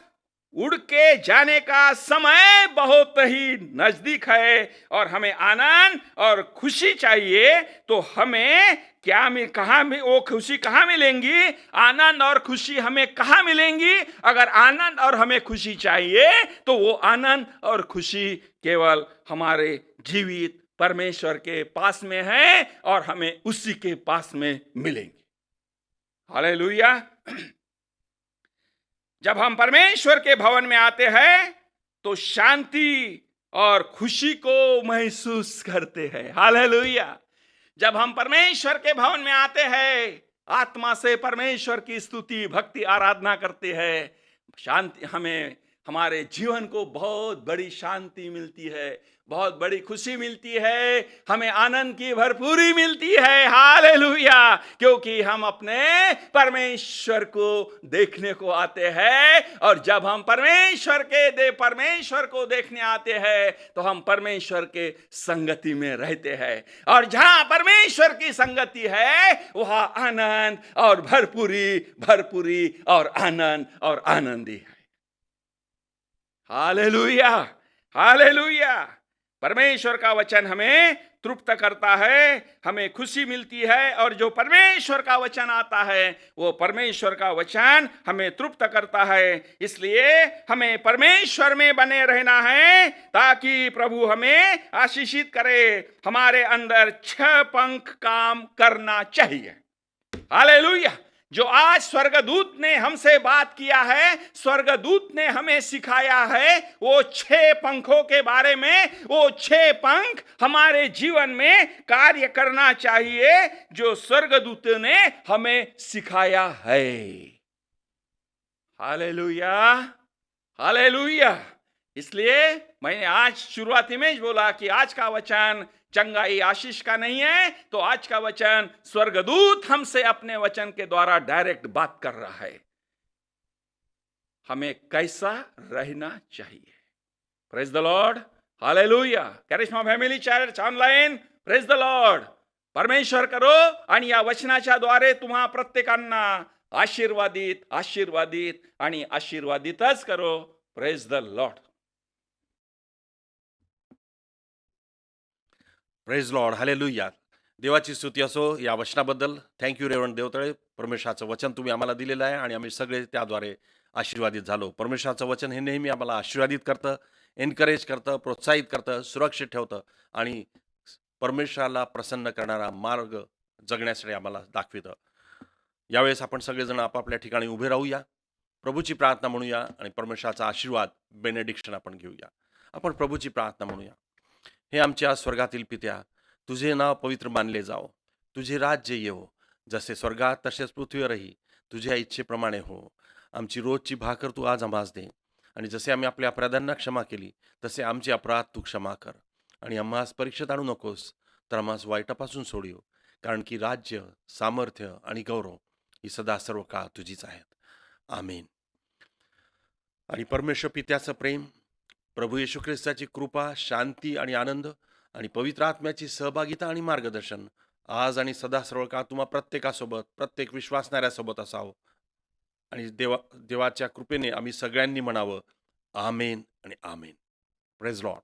उड़ के जाने का समय बहुत ही नजदीक है। और हमें आनंद और खुशी चाहिए तो हमें वो खुशी कहाँ मिलेंगी? आनंद और खुशी हमें कहाँ मिलेंगी? अगर आनंद और हमें खुशी चाहिए तो वो आनंद और खुशी केवल हमारे जीवित परमेश्वर के पास में है और हमें उसी के पास में मिलेंगी। हालेलुया। जब हम परमेश्वर के भवन में आते हैं तो शांति और खुशी को महसूस करते हैं। हालेलुया। जब हम परमेश्वर के भवन में आते हैं, आत्मा से परमेश्वर की स्तुति, भक्ति, आराधना करते हैं, शांति, हमें हमारे जीवन को बहुत बड़ी शांति मिलती है, बहुत बड़ी खुशी मिलती है, हमें आनंद की भरपूरी मिलती है। हालेलुया। क्योंकि हम अपने परमेश्वर को देखने को आते हैं। और जब हम परमेश्वर को देखने आते हैं तो हम परमेश्वर के संगति में रहते हैं। और जहां परमेश्वर की संगति है वहां आनंद और भरपूरी और आनंदी है। Hallelujah, hallelujah. परमेश्वर का वचन हमें तृप्त करता है, हमें खुशी मिलती है। और जो परमेश्वर का वचन आता है वो परमेश्वर का वचन हमें तृप्त करता है। इसलिए हमें परमेश्वर में बने रहना है ताकि प्रभु हमें आशीषित करे। हमारे अंदर 6 पंख काम करना चाहिए। हालेलुया। जो आज स्वर्गदूत ने हमसे बात किया है, स्वर्गदूत ने हमें सिखाया है, वो 6 पंखों के बारे में, वो 6 पंख हमारे जीवन में कार्य करना चाहिए जो स्वर्गदूत ने हमें सिखाया है। Hallelujah, hallelujah. इसलिए मैंने आज शुरुआती में ही बोला कि आज का वचन चंगाई आशीष का नहीं है, तो आज का वचन स्वर्गदूत हमसे अपने वचन के द्वारा डायरेक्ट बात कर रहा है। हमें कैसा रहना चाहिए। Praise the Lord, hallelujah. Karishma family church online, praise the Lord. परमेश्वर करो आणि या वचनाच्या द्वारे तुम्हा प्रत्येकांना आशीर्वादित आणि आशीर्वादितच करो। Praise the lord, praise lord, hallelujah. देवाची स्तुती असो या वचनाबद्दल. थँक्यू रेवंड देवतळे. परमेश्वराचं वचन तुम्ही आम्हाला दिलेलं आहे आणि आम्ही सगळे त्याद्वारे आशीर्वादित झालो. परमेश्वराचं वचन हे नेहमी आम्हाला आशीर्वादित करतं, एनकरेज करतं, प्रोत्साहित करतं, सुरक्षित ठेवतं आणि परमेश्वराला प्रसन्न करणारा मार्ग जगण्यासाठी आम्हाला दाखवितं. यावेळेस आपण सगळेजण आपापल्या ठिकाणी उभे राहूया, प्रभूची प्रार्थना म्हणूया आणि परमेश्वराचा आशीर्वाद, बेनेडिक्शन आपण घेऊया. आपण प्रभूची प्रार्थना म्हणूया. हे आमच्या स्वर्गातील पित्या, तुझे नाव पवित्र मानले जाओ, तुझे राज्य येवो, जसे स्वर्गात तसेच पृथ्वीवरही तुझ्या इच्छेप्रमाणे हो. आमची रोजची भाकर तू आज आम्हास दे, आणि जसे आम्ही आपल्या अपराधांना क्षमा केली तसे आमचे अपराध तू क्षमा कर. आणि आम्हास परीक्षेत आणू नकोस, तर आम्हास वाईटापासून सोडिव, कारण की राज्य, सामर्थ्य आणि गौरव ही सदा सर्व काळ तुझीच आहेत. आमेन. आणि परमेश्वर पित्याचं प्रेम, प्रभू येशू ख्रिस्ताची कृपा, शांती आणि आनंद आणि पवित्र आत्म्याची सहभागिता आणि मार्गदर्शन आज आणि सदा सर्व काळ तुम्हा प्रत्येकासोबत, प्रत्येक विश्वासणाऱ्यासोबत असावं. आणि देवाच्या कृपेने आम्ही सगळ्यांनी म्हणावं, आमेन आणि आमेन. Praise Lord.